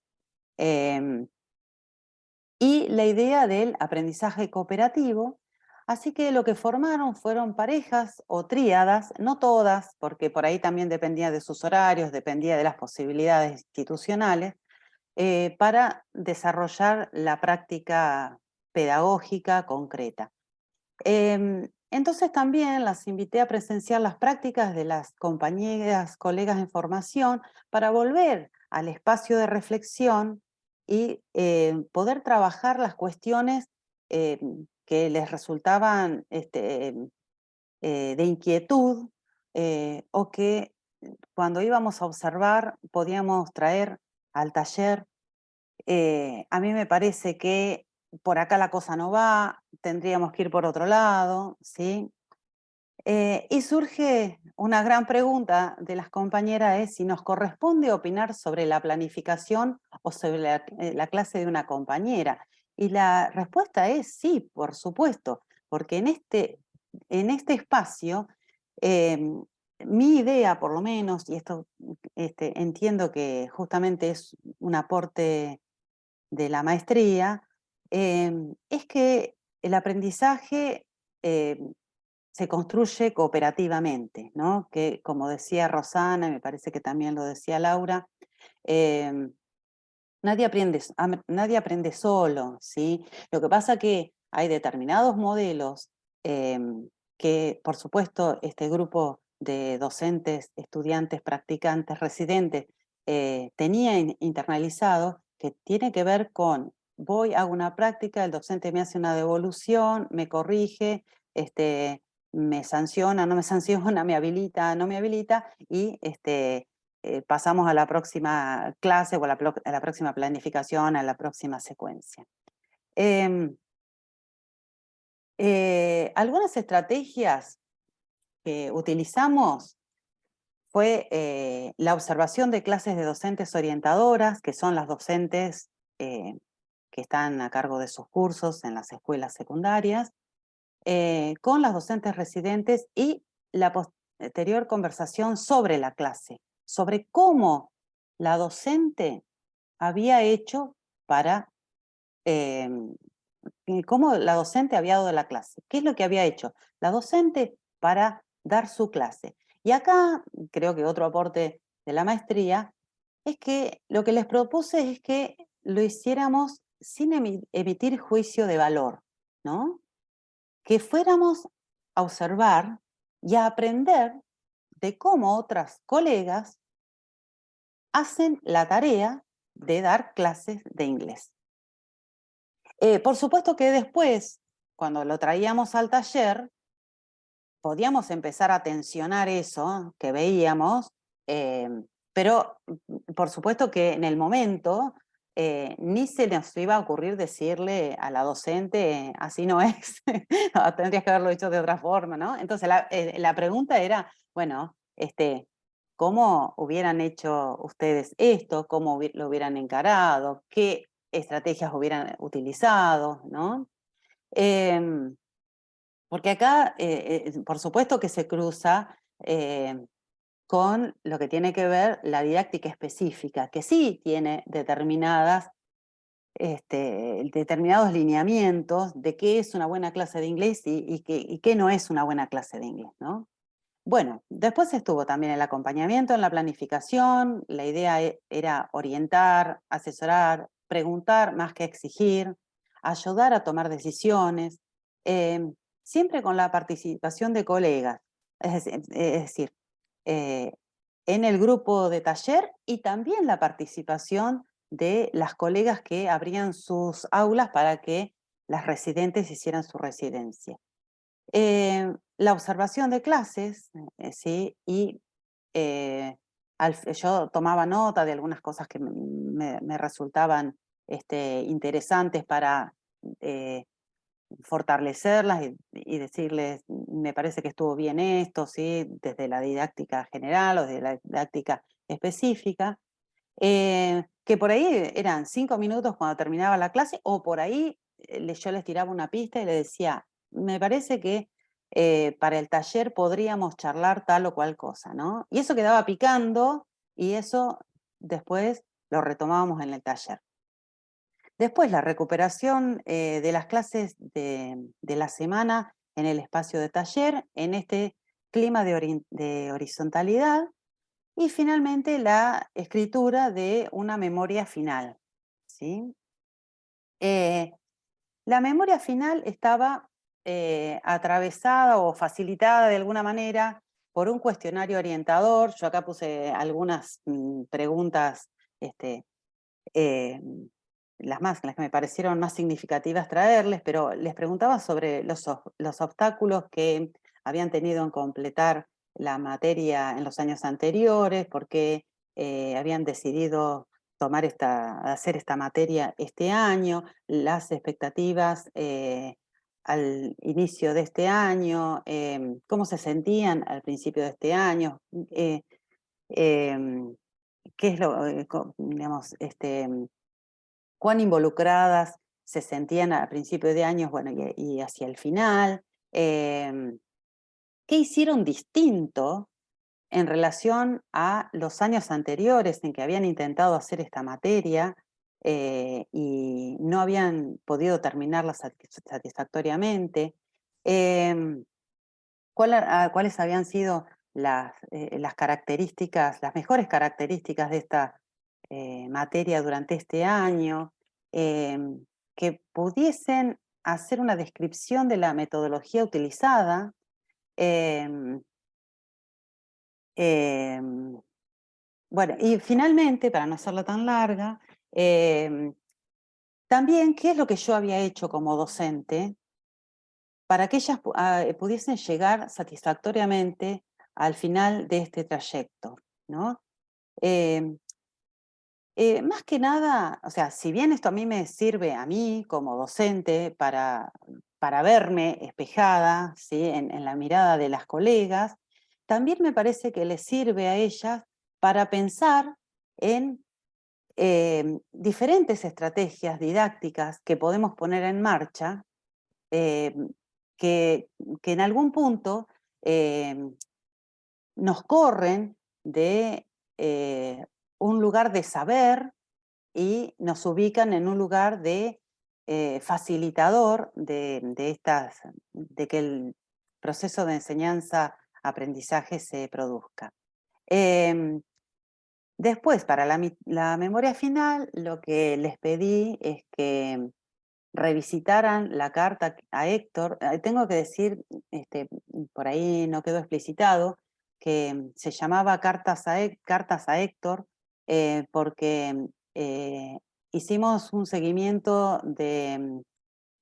y la idea del aprendizaje cooperativo. Así que lo que formaron fueron parejas o tríadas, no todas, porque por ahí también dependía de sus horarios, dependía de las posibilidades institucionales, para desarrollar la práctica pedagógica concreta. Entonces también las invité a presenciar las prácticas de las compañeras, colegas en formación, para volver al espacio de reflexión y poder trabajar las cuestiones que les resultaban de inquietud o que cuando íbamos a observar podíamos traer al taller. A mí me parece que por acá la cosa no va, tendríamos que ir por otro lado, ¿sí? Y surge una gran pregunta de las compañeras, es si nos corresponde opinar sobre la planificación o sobre la clase de una compañera. Y la respuesta es sí, por supuesto, porque en este espacio, mi idea por lo menos, y esto entiendo que justamente es un aporte de la maestría, es que el aprendizaje se construye cooperativamente, ¿no? Que como decía Rosana, y me parece que también lo decía Laura, nadie aprende solo, ¿sí? Lo que pasa que hay determinados modelos que, por supuesto, este grupo de docentes, estudiantes, practicantes, residentes, tenía internalizado, que tiene que ver con, voy, hago una práctica, el docente me hace una devolución, me corrige, me sanciona, no me sanciona, me habilita, no me habilita, y pasamos a la próxima clase o a la próxima planificación, a la próxima secuencia. Algunas estrategias que utilizamos fue la observación de clases de docentes orientadoras, que son las docentes que están a cargo de sus cursos en las escuelas secundarias, con las docentes residentes y la posterior conversación sobre la clase, sobre cómo la docente había hecho para, cómo la docente había dado la clase. ¿Qué es lo que había hecho la docente para dar su clase? Y acá, creo que otro aporte de la maestría, es que lo que les propuse es que lo hiciéramos sin emitir juicio de valor, ¿no? Que fuéramos a observar y a aprender de cómo otras colegas hacen la tarea de dar clases de inglés. Por supuesto que después, cuando lo traíamos al taller, podíamos empezar a tensionar eso que veíamos, pero por supuesto que en el momento ni se nos iba a ocurrir decirle a la docente, así no es, tendrías que haberlo hecho de otra forma, ¿no? Entonces la pregunta era, bueno, ¿cómo hubieran hecho ustedes esto? ¿Cómo lo hubieran encarado? ¿Qué estrategias hubieran utilizado? ¿No? Porque acá, por supuesto que se cruza con lo que tiene que ver la didáctica específica, que sí tiene determinados lineamientos de qué es una buena clase de inglés y qué no es una buena clase de inglés, ¿no? Bueno, después estuvo también el acompañamiento en la planificación, la idea era orientar, asesorar, preguntar más que exigir, ayudar a tomar decisiones, siempre con la participación de colegas, es decir, en el grupo de taller y también la participación de las colegas que abrían sus aulas para que las residentes hicieran su residencia. La observación de clases, ¿sí? Y yo tomaba nota de algunas cosas que me resultaban interesantes para fortalecerlas y decirles, me parece que estuvo bien esto, ¿sí? Desde la didáctica general o desde la didáctica específica, que por ahí eran 5 minutos cuando terminaba la clase, o por ahí yo les tiraba una pista y les decía, me parece que para el taller podríamos charlar tal o cual cosa, ¿no? Y eso quedaba picando y eso después lo retomábamos en el taller. Después la recuperación de las clases de la semana en el espacio de taller, en este clima de horizontalidad, y finalmente la escritura de una memoria final, ¿sí? La memoria final estaba atravesada o facilitada de alguna manera por un cuestionario orientador. Yo acá puse algunas preguntas las que me parecieron más significativas traerles, pero les preguntaba sobre los obstáculos que habían tenido en completar la materia en los años anteriores, por qué habían decidido hacer esta materia este año, las expectativas al inicio de este año, cómo se sentían al principio de este año, qué es digamos, cuán involucradas se sentían al principio de años, bueno, y hacia el final, qué hicieron distinto en relación a los años anteriores en que habían intentado hacer esta materia y no habían podido terminarla satisfactoriamente. ¿Cuáles habían sido las características, las mejores características de esta materia durante este año? Que pudiesen hacer una descripción de la metodología utilizada. Bueno, y finalmente, para no hacerla tan larga, también qué es lo que yo había hecho como docente para que ellas pudiesen llegar satisfactoriamente al final de este trayecto, ¿no? Más que nada, o sea, si bien esto a mí me sirve a mí como docente para verme espejada, ¿sí? en la mirada de las colegas, también me parece que les sirve a ellas para pensar en diferentes estrategias didácticas que podemos poner en marcha, eh, que en algún punto nos corren de un lugar de saber y nos ubican en un lugar de facilitador de que el proceso de enseñanza-aprendizaje se produzca. Después, para la memoria final, lo que les pedí es que revisitaran la carta a Héctor. Tengo que decir, por ahí no quedó explicitado, que se llamaba Cartas a Héctor porque hicimos un seguimiento de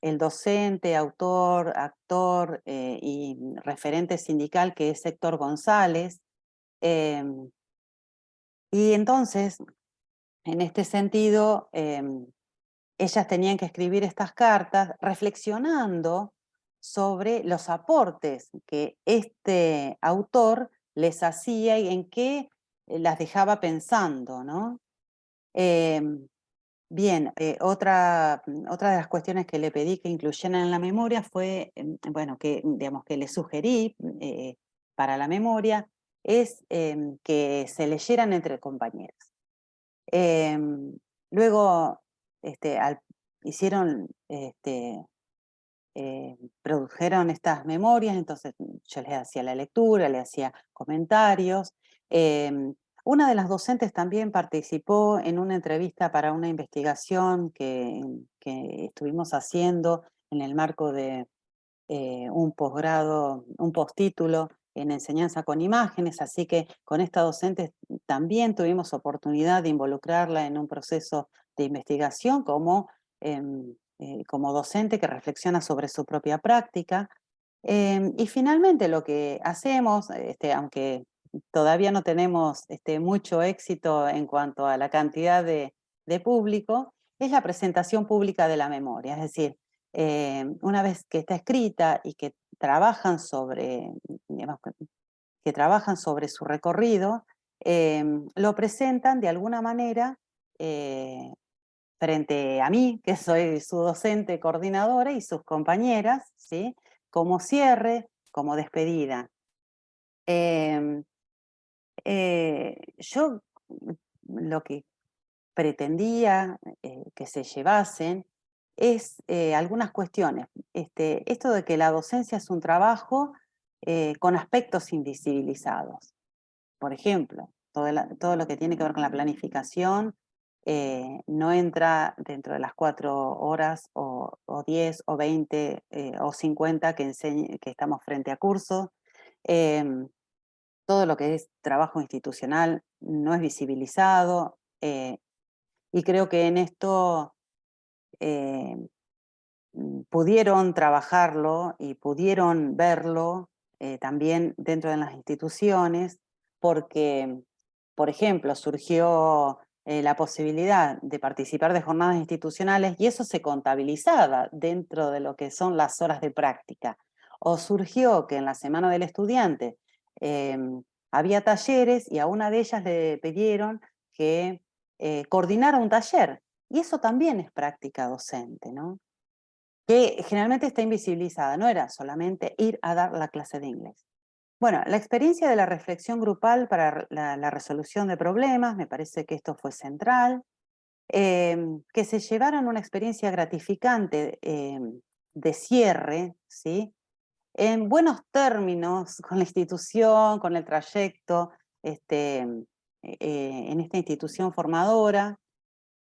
el docente, autor, actor y referente sindical que es Héctor González. Y entonces, en este sentido, ellas tenían que escribir estas cartas reflexionando sobre los aportes que este autor les hacía y en qué las dejaba pensando, ¿no? Bien, otra de las cuestiones que le pedí que incluyeran en la memoria fue, bueno, digamos, que le sugerí para la memoria, es que se leyeran entre compañeras. Luego hicieron, produjeron estas memorias, entonces yo les hacía la lectura, les hacía comentarios. Una de las docentes también participó en una entrevista para una investigación que estuvimos haciendo en el marco de un posgrado, un postítulo en enseñanza con imágenes, así que con esta docente también tuvimos oportunidad de involucrarla en un proceso de investigación como docente que reflexiona sobre su propia práctica. Y finalmente lo que hacemos, aunque todavía no tenemos mucho éxito en cuanto a la cantidad de público, es la presentación pública de la memoria, es decir, una vez que está escrita y que trabajan sobre, digamos, que trabajan sobre su recorrido, lo presentan de alguna manera frente a mí, que soy su docente coordinadora, y sus compañeras, ¿sí? Como cierre, como despedida. Yo lo que pretendía que se llevasen es algunas cuestiones. Esto de que la docencia es un trabajo con aspectos invisibilizados. Por ejemplo, todo lo que tiene que ver con la planificación no entra dentro de las 4 horas o 10 o 20 o 50 que estamos frente a curso. Todo lo que es trabajo institucional no es visibilizado y creo que en esto pudieron trabajarlo y pudieron verlo también dentro de las instituciones, porque, por ejemplo, surgió la posibilidad de participar de jornadas institucionales y eso se contabilizaba dentro de lo que son las horas de práctica. O surgió que en la Semana del Estudiante había talleres y a una de ellas le pidieron que coordinara un taller, y eso también es práctica docente, ¿no? Que generalmente está invisibilizada, no era solamente ir a dar la clase de inglés. Bueno, la experiencia de la reflexión grupal para la resolución de problemas, me parece que esto fue central, que se llevaron una experiencia gratificante de cierre, ¿sí? En buenos términos con la institución, con el trayecto, en esta institución formadora.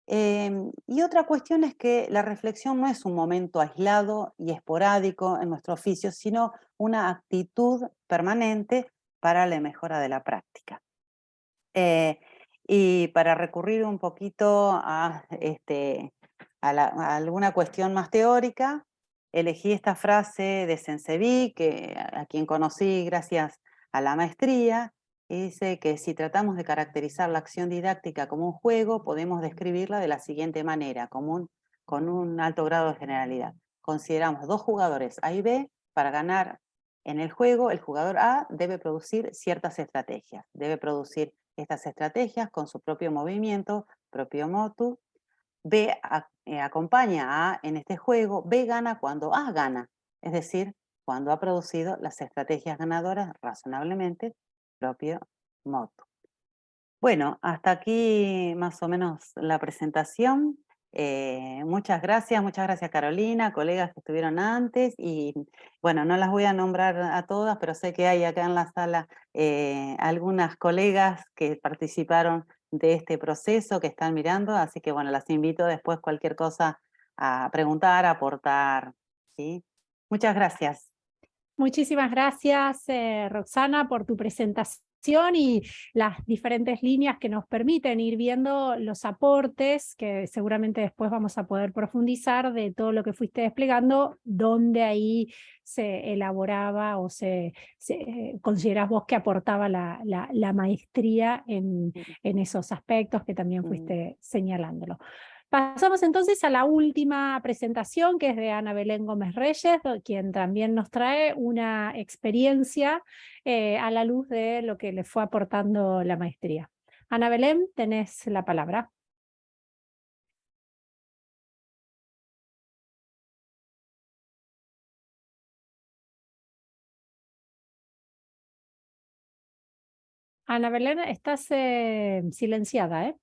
Y otra cuestión es que la reflexión no es un momento aislado y esporádico en nuestro oficio, sino una actitud permanente para la mejora de la práctica. Y para recurrir un poquito a alguna cuestión más teórica, elegí esta frase de Sensevi, a quien conocí gracias a la maestría, y dice que si tratamos de caracterizar la acción didáctica como un juego, podemos describirla de la siguiente manera, con un alto grado de generalidad. Consideramos dos jugadores A y B. Para ganar en el juego, el jugador A debe producir ciertas estrategias. Debe producir estas estrategias con su propio movimiento, propio motu. B acompaña a A en este juego. B gana cuando A gana, es decir, cuando ha producido las estrategias ganadoras razonablemente, propio motu. Bueno, hasta aquí más o menos la presentación. Muchas gracias Carolina, colegas que estuvieron antes, y bueno, no las voy a nombrar a todas, pero sé que hay acá en la sala algunas colegas que participaron de este proceso, que están mirando, así que bueno, las invito después cualquier cosa a preguntar, a aportar, ¿sí? Muchas gracias. Muchísimas gracias, Roxana, por tu presentación y las diferentes líneas que nos permiten ir viendo los aportes, que seguramente después vamos a poder profundizar de todo lo que fuiste desplegando, donde ahí se elaboraba o considerás vos que aportaba la maestría en esos aspectos que también fuiste señalándolo. Pasamos entonces a la última presentación, que es de Ana Belén Gómez Reyes, quien también nos trae una experiencia a la luz de lo que le fue aportando la maestría. Ana Belén, tenés la palabra. Ana Belén, estás silenciada, ¿eh?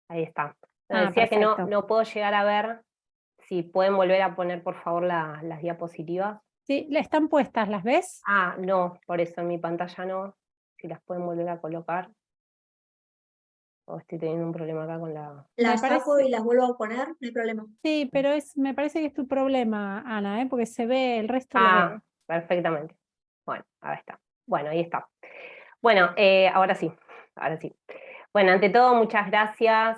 Ahí está. Ah, Decía que perfecto. no puedo llegar a ver. Si pueden volver a poner, por favor, las diapositivas. Sí, están puestas, ¿las ves? Ah, no, por eso en mi pantalla no. Si las pueden volver a colocar. O estoy teniendo un problema acá con la... Las saco parece- y las vuelvo a poner, no hay problema. Sí, pero me parece que es tu problema, Ana, porque se ve, el resto lo ve. Ah, perfectamente. Bueno, ahí está. Bueno, ahí está. Bueno, ahora sí. Bueno, ante todo, muchas gracias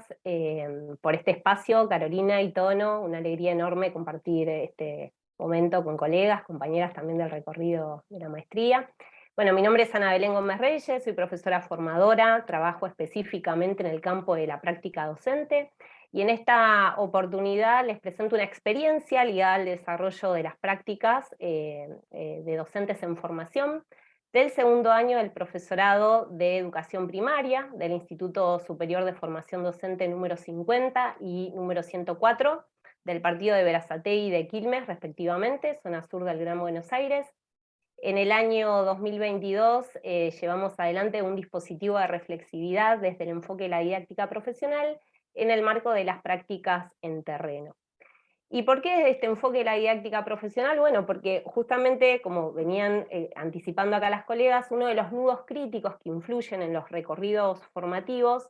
por este espacio, Carolina y Tono. Una alegría enorme compartir este momento con colegas, compañeras también del recorrido de la maestría. Bueno, mi nombre es Ana Belén Gómez Reyes, soy profesora formadora, trabajo específicamente en el campo de la práctica docente, y en esta oportunidad les presento una experiencia ligada al desarrollo de las prácticas de docentes en formación del segundo año del profesorado de educación primaria del Instituto Superior de Formación Docente número 50 y número 104 del partido de Berazategui y de Quilmes, respectivamente, zona sur del Gran Buenos Aires. En el año 2022 llevamos adelante un dispositivo de reflexividad desde el enfoque de la didáctica profesional en el marco de las prácticas en terreno. ¿Y por qué desde este enfoque de la didáctica profesional? Bueno, porque justamente, como venían anticipando acá las colegas, uno de los nudos críticos que influyen en los recorridos formativos,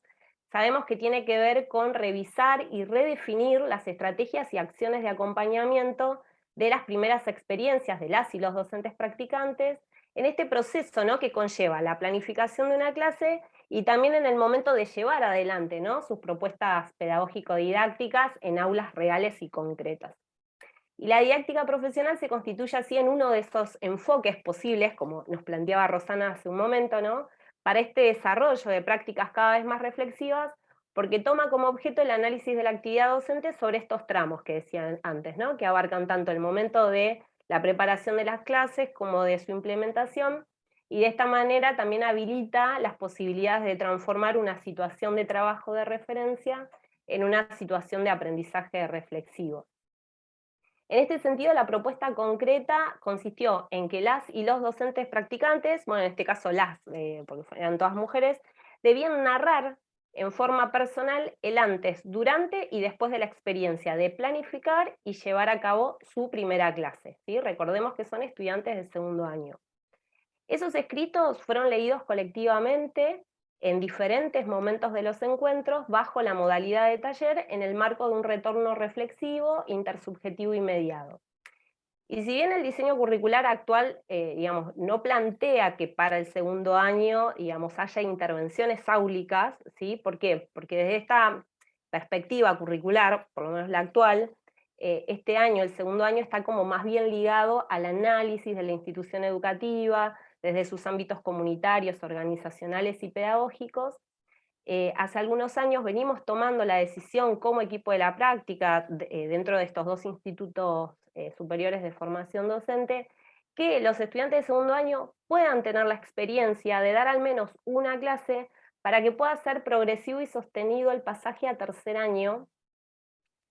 sabemos que tiene que ver con revisar y redefinir las estrategias y acciones de acompañamiento de las primeras experiencias de las y los docentes practicantes en este proceso, ¿no?, que conlleva la planificación de una clase y también en el momento de llevar adelante, ¿no?, sus propuestas pedagógico-didácticas en aulas reales y concretas. Y la didáctica profesional se constituye así en uno de esos enfoques posibles, como nos planteaba Rosana hace un momento, ¿no?, para este desarrollo de prácticas cada vez más reflexivas, porque toma como objeto el análisis de la actividad docente sobre estos tramos que decían antes, ¿no?, que abarcan tanto el momento de la preparación de las clases como de su implementación, y de esta manera también habilita las posibilidades de transformar una situación de trabajo de referencia en una situación de aprendizaje reflexivo. En este sentido, la propuesta concreta consistió en que las y los docentes practicantes, bueno, en este caso las, porque eran todas mujeres, debían narrar en forma personal el antes, durante y después de la experiencia de planificar y llevar a cabo su primera clase, ¿sí? Recordemos que son estudiantes de segundo año. Esos escritos fueron leídos colectivamente en diferentes momentos de los encuentros bajo la modalidad de taller en el marco de un retorno reflexivo, intersubjetivo y mediado. Y si bien el diseño curricular actual, digamos, no plantea que para el segundo año, digamos, haya intervenciones áulicas, ¿sí? ¿Por qué? Porque desde esta perspectiva curricular, por lo menos la actual, este año, el segundo año, está como más bien ligado al análisis de la institución educativa, desde sus ámbitos comunitarios, organizacionales y pedagógicos. Hace algunos años venimos tomando la decisión como equipo de la práctica, dentro de estos dos institutos superiores de formación docente, que los estudiantes de segundo año puedan tener la experiencia de dar al menos una clase para que pueda ser progresivo y sostenido el pasaje a tercer año,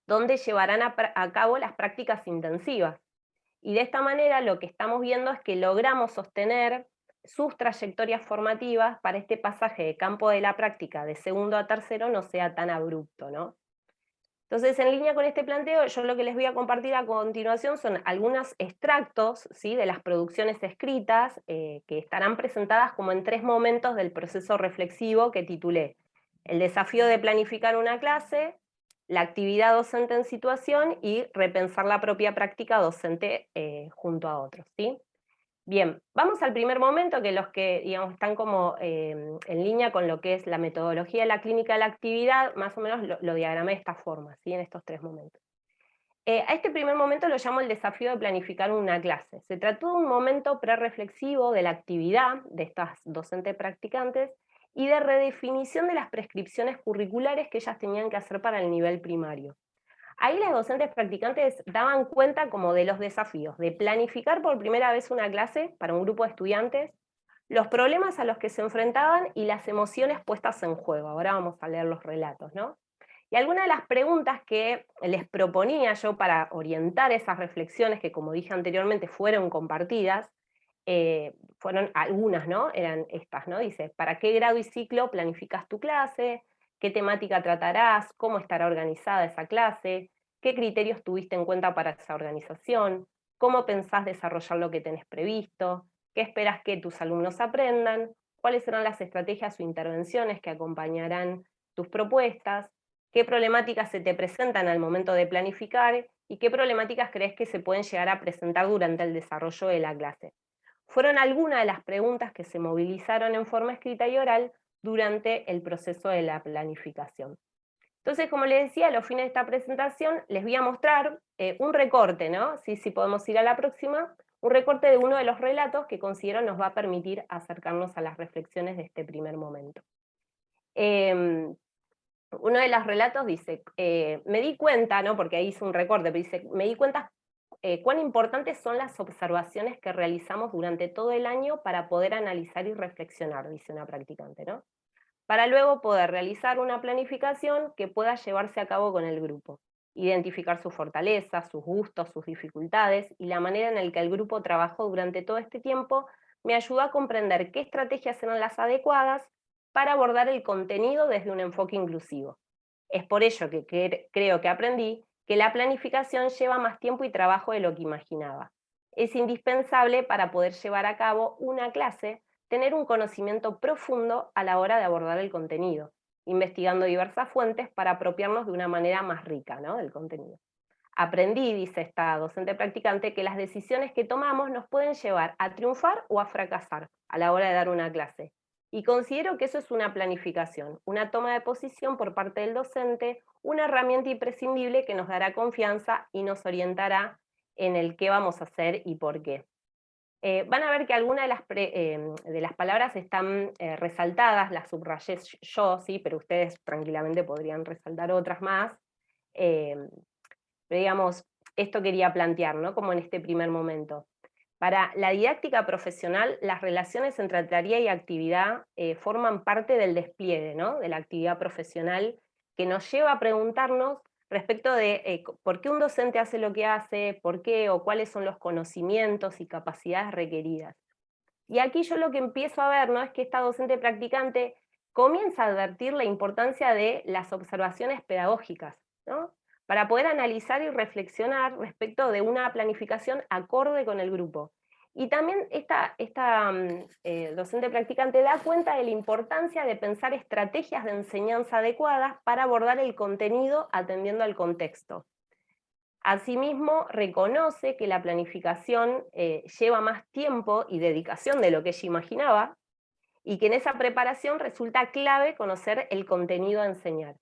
donde llevarán a cabo las prácticas intensivas. Y de esta manera lo que estamos viendo es que logramos sostener sus trayectorias formativas para este pasaje de campo de la práctica de segundo a tercero no sea tan abrupto, ¿no? Entonces, en línea con este planteo, yo lo que les voy a compartir a continuación son algunos extractos, ¿sí?, de las producciones escritas que estarán presentadas como en 3 momentos del proceso reflexivo que titulé El desafío de planificar una clase, la actividad docente en situación y repensar la propia práctica docente junto a otros, ¿sí? Bien, vamos al primer momento, que los que, digamos, están como en línea con lo que es la metodología de la clínica de la actividad, más o menos lo diagramé de esta forma, ¿sí?, en estos 3 momentos. A este primer momento lo llamo el desafío de planificar una clase. Se trató de un momento prerreflexivo de la actividad de estas docentes practicantes y de redefinición de las prescripciones curriculares que ellas tenían que hacer para el nivel primario. Ahí las docentes practicantes daban cuenta como de los desafíos, de planificar por primera vez una clase para un grupo de estudiantes, los problemas a los que se enfrentaban y las emociones puestas en juego. Ahora vamos a leer los relatos, ¿no? Y algunas de las preguntas que les proponía yo para orientar esas reflexiones, que como dije anteriormente fueron compartidas, fueron algunas, ¿no? Eran estas, ¿no? Dice, ¿para qué grado y ciclo planificas tu clase? ¿Qué temática tratarás? ¿Cómo estará organizada esa clase? ¿Qué criterios tuviste en cuenta para esa organización? ¿Cómo pensás desarrollar lo que tenés previsto? ¿Qué esperas que tus alumnos aprendan? ¿Cuáles serán las estrategias o intervenciones que acompañarán tus propuestas? ¿Qué problemáticas se te presentan al momento de planificar? ¿Y qué problemáticas crees que se pueden llegar a presentar durante el desarrollo de la clase? Fueron algunas de las preguntas que se movilizaron en forma escrita y oral durante el proceso de la planificación. Entonces, como les decía, a los fines de esta presentación les voy a mostrar un recorte, ¿no? Si podemos ir a la próxima, un recorte de uno de los relatos que considero nos va a permitir acercarnos a las reflexiones de este primer momento. Uno de los relatos dice, me di cuenta, ¿no?, porque ahí hice un recorte, pero dice, me di cuenta cuán importantes son las observaciones que realizamos durante todo el año para poder analizar y reflexionar, dice una practicante, ¿no?, para luego poder realizar una planificación que pueda llevarse a cabo con el grupo, identificar sus fortalezas, sus gustos, sus dificultades, y la manera en la que el grupo trabajó durante todo este tiempo me ayudó a comprender qué estrategias eran las adecuadas para abordar el contenido desde un enfoque inclusivo. Es por ello que creo que aprendí que la planificación lleva más tiempo y trabajo de lo que imaginaba. Es indispensable para poder llevar a cabo una clase tener un conocimiento profundo a la hora de abordar el contenido, investigando diversas fuentes para apropiarnos de una manera más rica, ¿no?, del contenido. Aprendí, dice esta docente practicante, que las decisiones que tomamos nos pueden llevar a triunfar o a fracasar a la hora de dar una clase, Y considero que eso es una planificación, una toma de posición por parte del docente, una herramienta imprescindible que nos dará confianza y nos orientará en el qué vamos a hacer y por qué. Van a ver que algunas de las palabras están resaltadas, las subrayé yo, ¿sí? Pero ustedes tranquilamente podrían resaltar otras más. Pero digamos, esto quería plantear, ¿no? Como en este primer momento. Para la didáctica profesional, las relaciones entre tarea y actividad forman parte del despliegue, ¿no? De la actividad profesional, que nos lleva a preguntarnos respecto de por qué un docente hace lo que hace, por qué o cuáles son los conocimientos y capacidades requeridas. Y aquí yo lo que empiezo a ver, ¿no? Es que esta docente practicante comienza a advertir la importancia de las observaciones pedagógicas, ¿no? Para poder analizar y reflexionar respecto de una planificación acorde con el grupo. Y también esta docente practicante da cuenta de la importancia de pensar estrategias de enseñanza adecuadas para abordar el contenido atendiendo al contexto. Asimismo, reconoce que la planificación lleva más tiempo y dedicación de lo que ella imaginaba, y que en esa preparación resulta clave conocer el contenido a enseñar.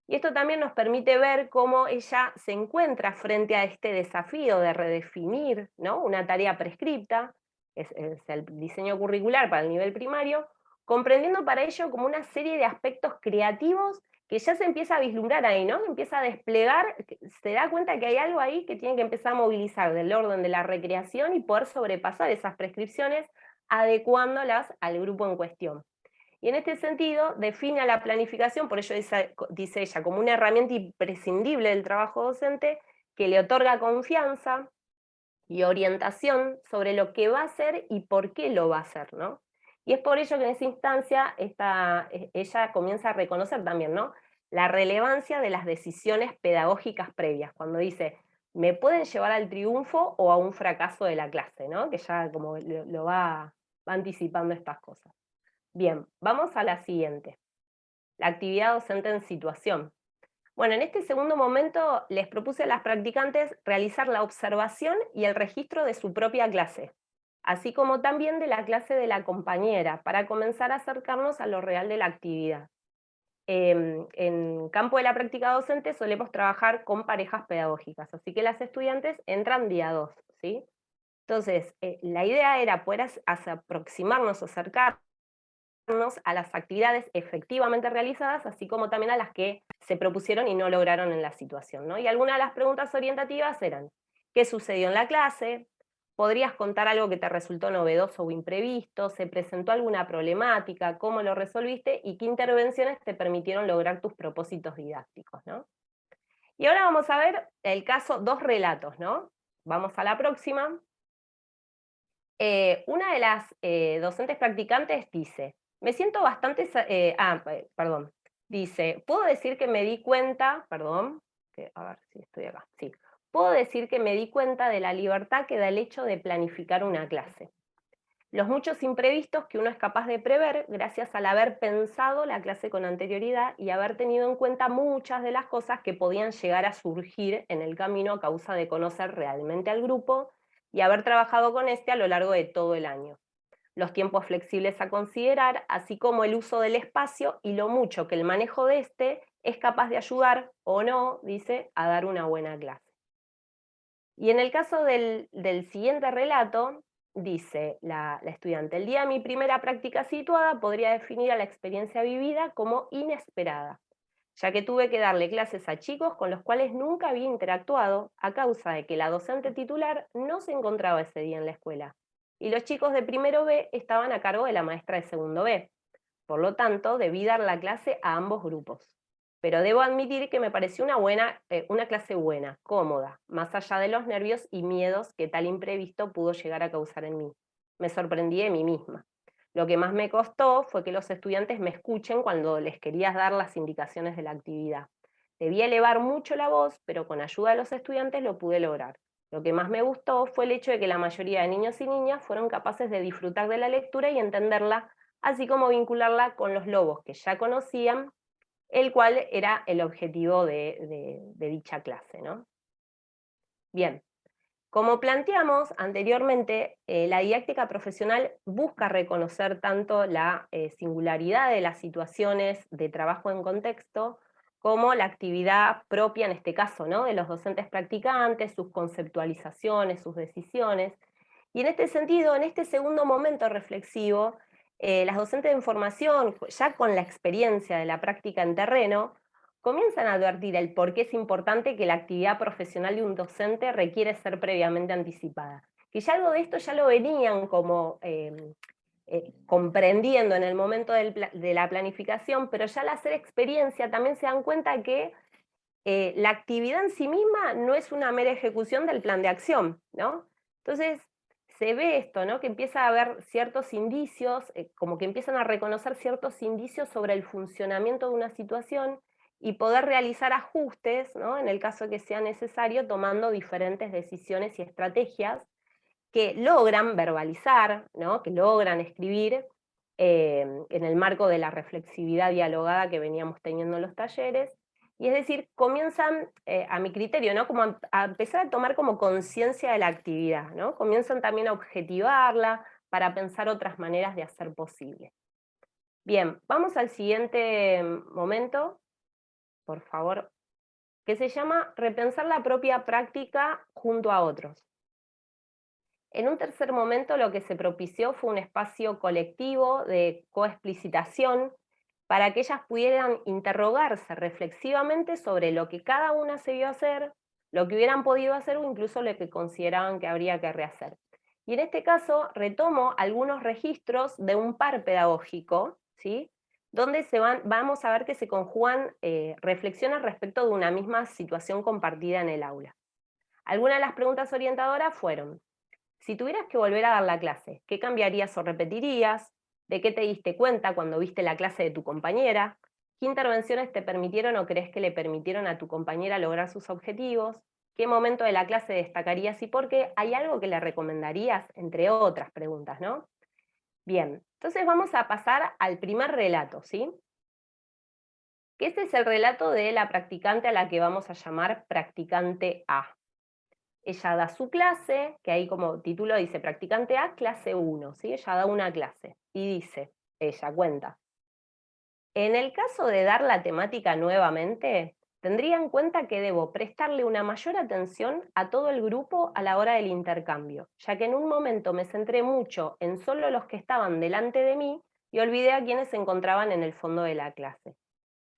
Y esto también nos permite ver cómo ella se encuentra frente a este desafío de redefinir, ¿no? Una tarea prescripta, es el diseño curricular para el nivel primario, comprendiendo para ello como una serie de aspectos creativos que ya se empieza a vislumbrar ahí, ¿no? Empieza a desplegar, se da cuenta que hay algo ahí que tiene que empezar a movilizar del orden de la recreación y poder sobrepasar esas prescripciones, adecuándolas al grupo en cuestión. Y en este sentido define a la planificación, por ello dice ella, como una herramienta imprescindible del trabajo docente que le otorga confianza y orientación sobre lo que va a hacer y por qué lo va a hacer, ¿no? Y es por ello que en esa instancia ella comienza a reconocer también, ¿no? La relevancia de las decisiones pedagógicas previas, cuando dice, me pueden llevar al triunfo o a un fracaso de la clase, ¿no? Que ya como lo va anticipando estas cosas. Bien, vamos a la siguiente. La actividad docente en situación. Bueno, en este segundo momento les propuse a las practicantes realizar la observación y el registro de su propia clase, así como también de la clase de la compañera, para comenzar a acercarnos a lo real de la actividad. En campo de la práctica docente solemos trabajar con parejas pedagógicas, así que las estudiantes entran día 2, ¿sí? Entonces, la idea era poder aproximarnos, acercarnos a las actividades efectivamente realizadas, así como también a las que se propusieron y no lograron en la situación, ¿no? Y algunas de las preguntas orientativas eran, ¿qué sucedió en la clase? ¿Podrías contar algo que te resultó novedoso o imprevisto? ¿Se presentó alguna problemática? ¿Cómo lo resolviste? ¿Y qué intervenciones te permitieron lograr tus propósitos didácticos, ¿no? Y ahora vamos a ver el caso, dos relatos, ¿no? Vamos a la próxima. Una de las docentes practicantes dice, me siento bastante, perdón, dice, puedo decir que me di cuenta, perdón, a ver si estoy acá, sí, puedo decir que me di cuenta de la libertad que da el hecho de planificar una clase. Los muchos imprevistos que uno es capaz de prever gracias al haber pensado la clase con anterioridad y haber tenido en cuenta muchas de las cosas que podían llegar a surgir en el camino a causa de conocer realmente al grupo y haber trabajado con este a lo largo de todo el año. Los tiempos flexibles a considerar, así como el uso del espacio y lo mucho que el manejo de este es capaz de ayudar o no, dice, a dar una buena clase. Y en el caso del siguiente relato, dice la estudiante, el día de mi primera práctica situada podría definir a la experiencia vivida como inesperada, ya que tuve que darle clases a chicos con los cuales nunca había interactuado a causa de que la docente titular no se encontraba ese día en la escuela, y los chicos de primero B estaban a cargo de la maestra de segundo B. Por lo tanto, debí dar la clase a ambos grupos. Pero debo admitir que me pareció una clase buena, cómoda, más allá de los nervios y miedos que tal imprevisto pudo llegar a causar en mí. Me sorprendí de mí misma. Lo que más me costó fue que los estudiantes me escuchen cuando les quería dar las indicaciones de la actividad. Debí elevar mucho la voz, pero con ayuda de los estudiantes lo pude lograr. Lo que más me gustó fue el hecho de que la mayoría de niños y niñas fueron capaces de disfrutar de la lectura y entenderla, así como vincularla con los lobos que ya conocían, el cual era el objetivo de dicha clase, ¿no? Bien, Como planteamos anteriormente, la didáctica profesional busca reconocer tanto la singularidad de las situaciones de trabajo en contexto, como la actividad propia, en este caso, ¿no?, de los docentes practicantes, sus conceptualizaciones, sus decisiones. Y en este sentido, en este segundo momento reflexivo, las docentes de formación, ya con la experiencia de la práctica en terreno, comienzan a advertir el por qué es importante que la actividad profesional de un docente requiere ser previamente anticipada. Que ya algo de esto ya lo venían como comprendiendo en el momento de la planificación, pero ya al hacer experiencia también se dan cuenta que la actividad en sí misma no es una mera ejecución del plan de acción, ¿no? Entonces, se ve esto, ¿no?, que empieza a haber ciertos indicios, como que empiezan a reconocer ciertos indicios sobre el funcionamiento de una situación y poder realizar ajustes, ¿no?, en el caso que sea necesario, tomando diferentes decisiones y estrategias que logran verbalizar, ¿no?, que logran escribir en el marco de la reflexividad dialogada que veníamos teniendo en los talleres. Y es decir, comienzan, a mi criterio, ¿no?, como a empezar a tomar como conciencia de la actividad, ¿no? Comienzan también a objetivarla para pensar otras maneras de hacer posible. Bien, vamos al siguiente momento, por favor, que se llama repensar la propia práctica junto a otros. En un tercer momento lo que se propició fue un espacio colectivo de coexplicitación para que ellas pudieran interrogarse reflexivamente sobre lo que cada una se vio hacer, lo que hubieran podido hacer o incluso lo que consideraban que habría que rehacer. Y en este caso retomo algunos registros de un par pedagógico, ¿sí?, donde vamos a ver que se conjugan reflexiones respecto de una misma situación compartida en el aula. Algunas de las preguntas orientadoras fueron: si tuvieras que volver a dar la clase, ¿qué cambiarías o repetirías? ¿De qué te diste cuenta cuando viste la clase de tu compañera? ¿Qué intervenciones te permitieron o crees que le permitieron a tu compañera lograr sus objetivos? ¿Qué momento de la clase destacarías y por qué? ¿Hay algo que le recomendarías? Entre otras preguntas, ¿no? Bien, entonces vamos a pasar al primer relato, ¿sí? Que este es el relato de la practicante a la que vamos a llamar practicante A. Ella da su clase, que ahí como título dice practicante A, clase 1, ¿sí? Ella da una clase y dice, ella cuenta: en el caso de dar la temática nuevamente, tendría en cuenta que debo prestarle una mayor atención a todo el grupo a la hora del intercambio, ya que en un momento me centré mucho en solo los que estaban delante de mí y olvidé a quienes se encontraban en el fondo de la clase.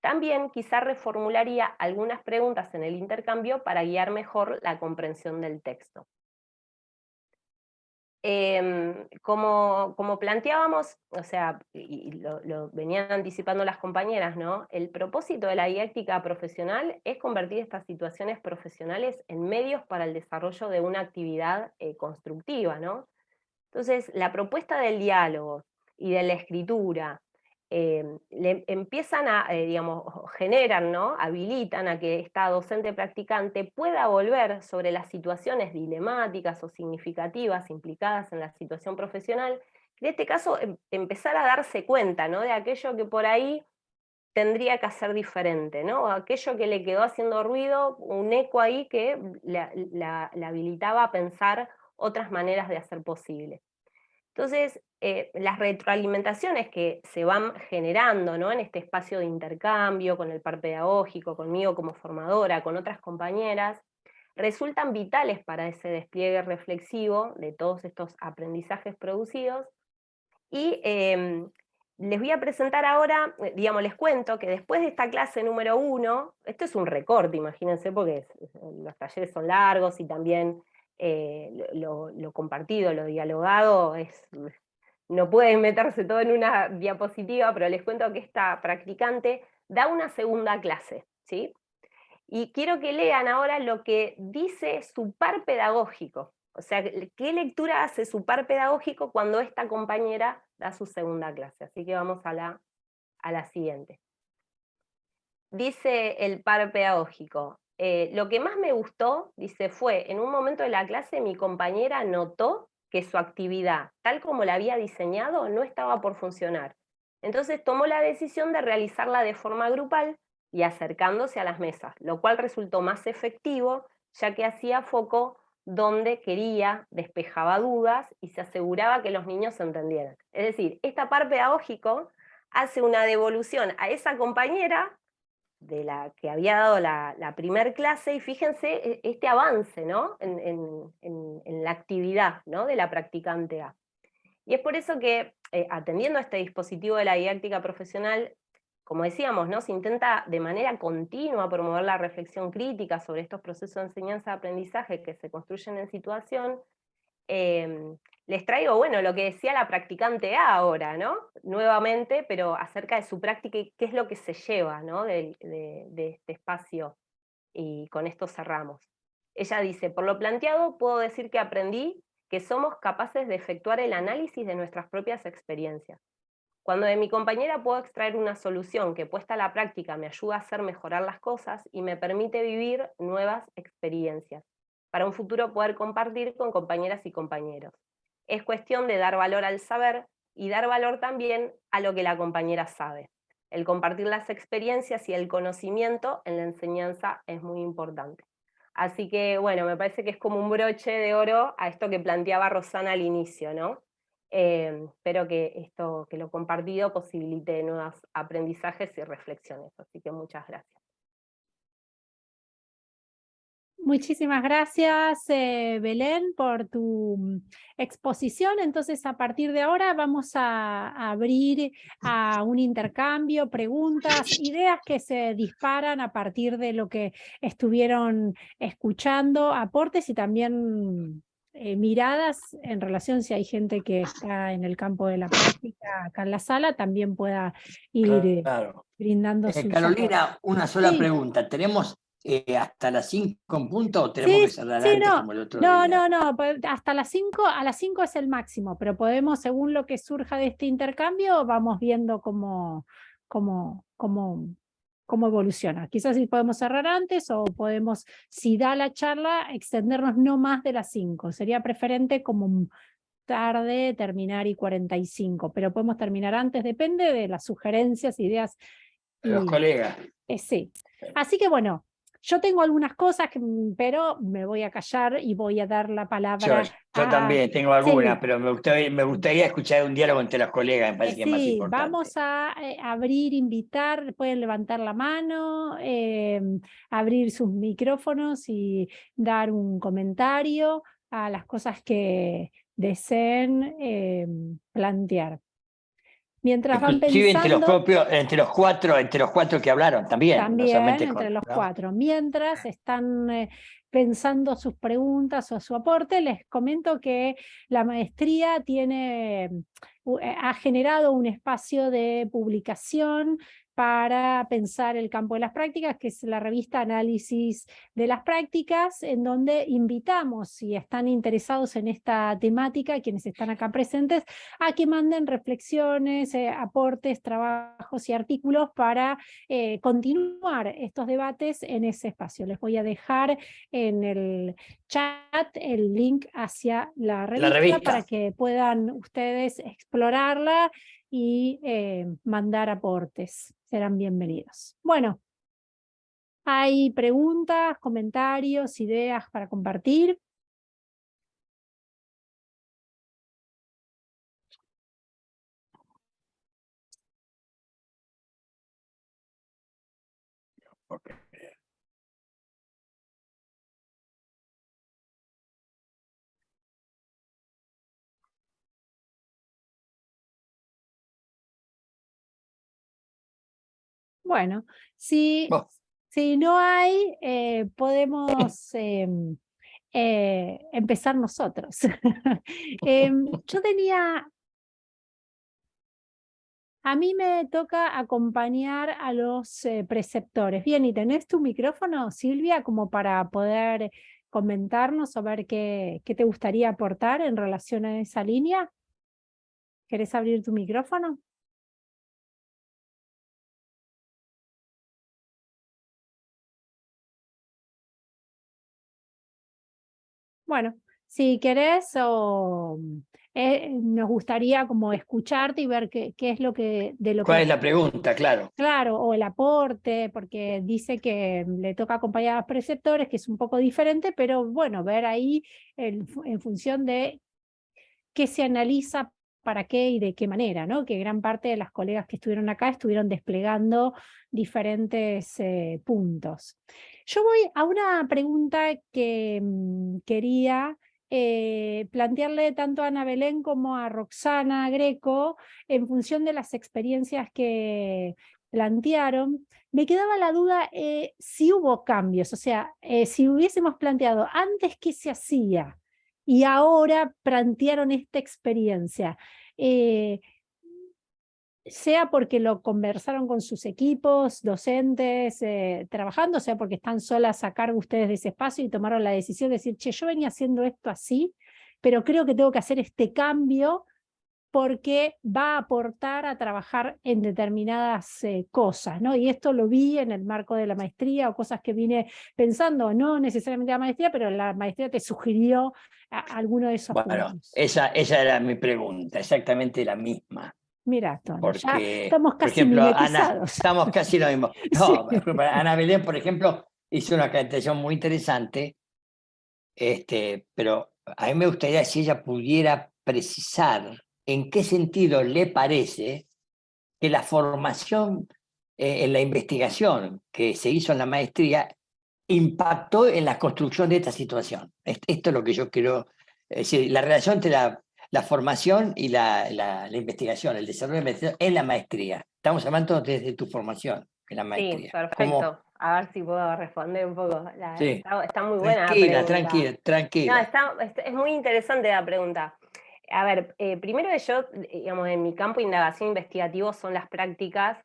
También quizá reformularía algunas preguntas en el intercambio para guiar mejor la comprensión del texto. Como planteábamos, o sea, y lo venían anticipando las compañeras, ¿no?, el propósito de la didáctica profesional es convertir estas situaciones profesionales en medios para el desarrollo de una actividad constructiva, ¿no? Entonces, la propuesta del diálogo y de la escritura le empiezan a, digamos, generan, ¿no?, habilitan a que esta docente practicante pueda volver sobre las situaciones dilemáticas o significativas implicadas en la situación profesional, en este caso empezar a darse cuenta, ¿no?, de aquello que por ahí tendría que hacer diferente, ¿no?, o aquello que le quedó haciendo ruido, un eco ahí que la habilitaba a pensar otras maneras de hacer posible. Entonces, las retroalimentaciones que se van generando, ¿no?, en este espacio de intercambio, con el par pedagógico, conmigo como formadora, con otras compañeras, resultan vitales para ese despliegue reflexivo de todos estos aprendizajes producidos. Y les voy a presentar ahora, digamos, les cuento que después de esta clase número 1, esto es un recorte, imagínense, porque los talleres son largos y también lo compartido, lo dialogado, no pueden meterse todo en una diapositiva, pero les cuento que esta practicante da una segunda clase, ¿sí? Y quiero que lean ahora lo que dice su par pedagógico. O sea, ¿qué lectura hace su par pedagógico cuando esta compañera da su segunda clase? Así que vamos a la siguiente. Dice el par pedagógico: lo que más me gustó, dice, fue en un momento de la clase mi compañera notó que su actividad, tal como la había diseñado, no estaba por funcionar. Entonces tomó la decisión de realizarla de forma grupal y acercándose a las mesas, lo cual resultó más efectivo, ya que hacía foco donde quería, despejaba dudas y se aseguraba que los niños se entendieran. Es decir, esta par pedagógico hace una devolución a esa compañera de la que había dado la primer clase, y fíjense este avance, ¿no? en la actividad, ¿no? de la practicante A. Y es por eso que, atendiendo a este dispositivo de la didáctica profesional, como decíamos, ¿no? se intenta de manera continua promover la reflexión crítica sobre estos procesos de enseñanza-aprendizaje que se construyen en situación. Les traigo, bueno, lo que decía la practicante A ahora, ¿no? Nuevamente, pero acerca de su práctica y qué es lo que se lleva, ¿no? de este espacio, y con esto cerramos. Ella dice: por lo planteado, puedo decir que aprendí que somos capaces de efectuar el análisis de nuestras propias experiencias. Cuando de mi compañera puedo extraer una solución que, puesta a la práctica, me ayuda a hacer mejorar las cosas y me permite vivir nuevas experiencias, para un futuro poder compartir con compañeras y compañeros. Es cuestión de dar valor al saber y dar valor también a lo que la compañera sabe. El compartir las experiencias y el conocimiento en la enseñanza es muy importante. Así que, bueno, me parece que es como un broche de oro a esto que planteaba Rosana al inicio, ¿no? Espero que esto, que lo compartido, posibilite nuevos aprendizajes y reflexiones. Así que muchas gracias. Muchísimas gracias, Belén, por tu exposición. Entonces, a partir de ahora vamos a abrir a un intercambio, preguntas, ideas que se disparan a partir de lo que estuvieron escuchando, aportes y también miradas en relación, si hay gente que está en el campo de la práctica acá en la sala, también pueda ir Claro. brindando sus Carolina, aportes. una sola Sí. pregunta. ¿Tenemos hasta las 5 en punto o tenemos que cerrar antes como el otro día? No, hasta las 5, a las 5 es el máximo, pero podemos, según lo que surja de este intercambio, vamos viendo cómo evoluciona. Quizás si podemos cerrar antes o podemos, si da la charla, extendernos no más de las 5. Sería preferente como tarde terminar y 45, pero podemos terminar antes, depende de las sugerencias, ideas. Los colegas. Sí. Así que bueno, yo tengo algunas cosas, pero me voy a callar y voy a dar la palabra Yo también tengo algunas, Sí. pero me gustaría escuchar un diálogo entre los colegas, me parece que es más Sí, importante. vamos a abrir, invitar, pueden levantar la mano, abrir sus micrófonos y dar un comentario a las cosas que deseen plantear. Mientras van Inclusive pensando, entre los cuatro que hablaron también, no también solamente entre los ¿no? 4. Mientras están pensando sus preguntas o su aporte, les comento que la maestría ha generado un espacio de publicación para pensar el campo de las prácticas, que es la revista Análisis de las Prácticas, en donde invitamos, si están interesados en esta temática, quienes están acá presentes, a que manden reflexiones, aportes, trabajos y artículos para continuar estos debates en ese espacio. Les voy a dejar en el chat el link hacia la revista para que puedan ustedes explorarla y mandar aportes. Serán bienvenidos. Bueno, ¿hay preguntas, comentarios, ideas para compartir? Okay. Bueno, si no hay, podemos empezar nosotros. Yo a mí me toca acompañar a los preceptores. Bien, ¿y tenés tu micrófono, Silvia, como para poder comentarnos o ver qué te gustaría aportar en relación a esa línea? ¿Querés abrir tu micrófono? Bueno, si querés nos gustaría como escucharte y ver qué es lo que, de lo ¿Cuál que, es la pregunta? Claro. claro, o el aporte, porque dice que le toca acompañar a los preceptores, que es un poco diferente, pero bueno, ver ahí en función de qué se analiza, para qué y de qué manera, ¿no? Que gran parte de las colegas que estuvieron acá estuvieron desplegando diferentes puntos. Yo voy a una pregunta que quería plantearle tanto a Ana Belén como a Roxana Greco en función de las experiencias que plantearon. Me quedaba la duda si hubo cambios, o sea, si hubiésemos planteado antes qué se hacía y ahora plantearon esta experiencia, sea porque lo conversaron con sus equipos, docentes, trabajando, sea porque están solas a cargo ustedes de ese espacio y tomaron la decisión de decir, che, yo venía haciendo esto así, pero creo que tengo que hacer este cambio porque va a aportar a trabajar en determinadas cosas, ¿no? Y esto lo vi en el marco de la maestría o cosas que vine pensando, no necesariamente la maestría, pero la maestría te sugirió alguno de esos Bueno, puntos. esa era mi pregunta, exactamente la misma. Mira, Tono, ya Porque, estamos por casi ejemplo, Ana, mimetizados. estamos casi lo mismo. Sí. No, por ejemplo, Ana Belén, por ejemplo, hizo una cantación muy interesante, pero a mí me gustaría si ella pudiera precisar en qué sentido le parece que la formación en la investigación que se hizo en la maestría impactó en la construcción de esta situación. Esto es lo que yo quiero decir, la relación entre la formación y la investigación, el desarrollo de la investigación en la maestría. Estamos hablando desde tu formación en la Sí, maestría. perfecto. A ver si puedo responder un poco. Sí. Está muy buena la Tranquila, pregunta. No, tranquila. es muy interesante la pregunta. A ver, primero que yo, digamos, en mi campo de indagación investigativo son las prácticas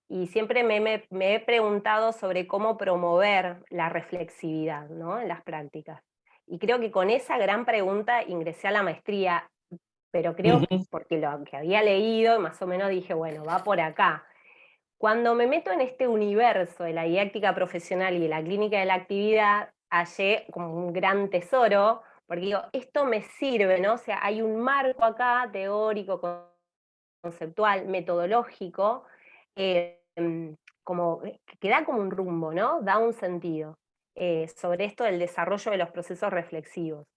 y siempre me he preguntado sobre cómo promover la reflexividad, ¿no? En las prácticas. Y creo que con esa gran pregunta ingresé a la maestría, pero creo que porque lo que había leído, más o menos dije, bueno, va por acá. Cuando me meto en este universo de la didáctica profesional y de la clínica de la actividad, hallé como un gran tesoro, porque digo, esto me sirve, ¿no? O sea, hay un marco acá teórico, conceptual, metodológico, como, que da como un rumbo, ¿no? Da un sentido sobre esto del desarrollo de los procesos reflexivos.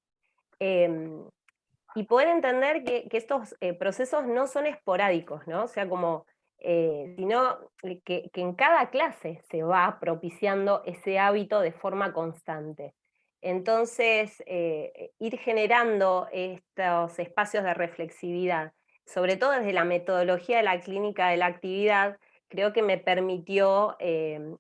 Y poder entender que estos procesos no son esporádicos, ¿no? O sea, como, sino que en cada clase se va propiciando ese hábito de forma constante. Entonces, ir generando estos espacios de reflexividad, sobre todo desde la metodología de la clínica de la actividad, creo que me permitió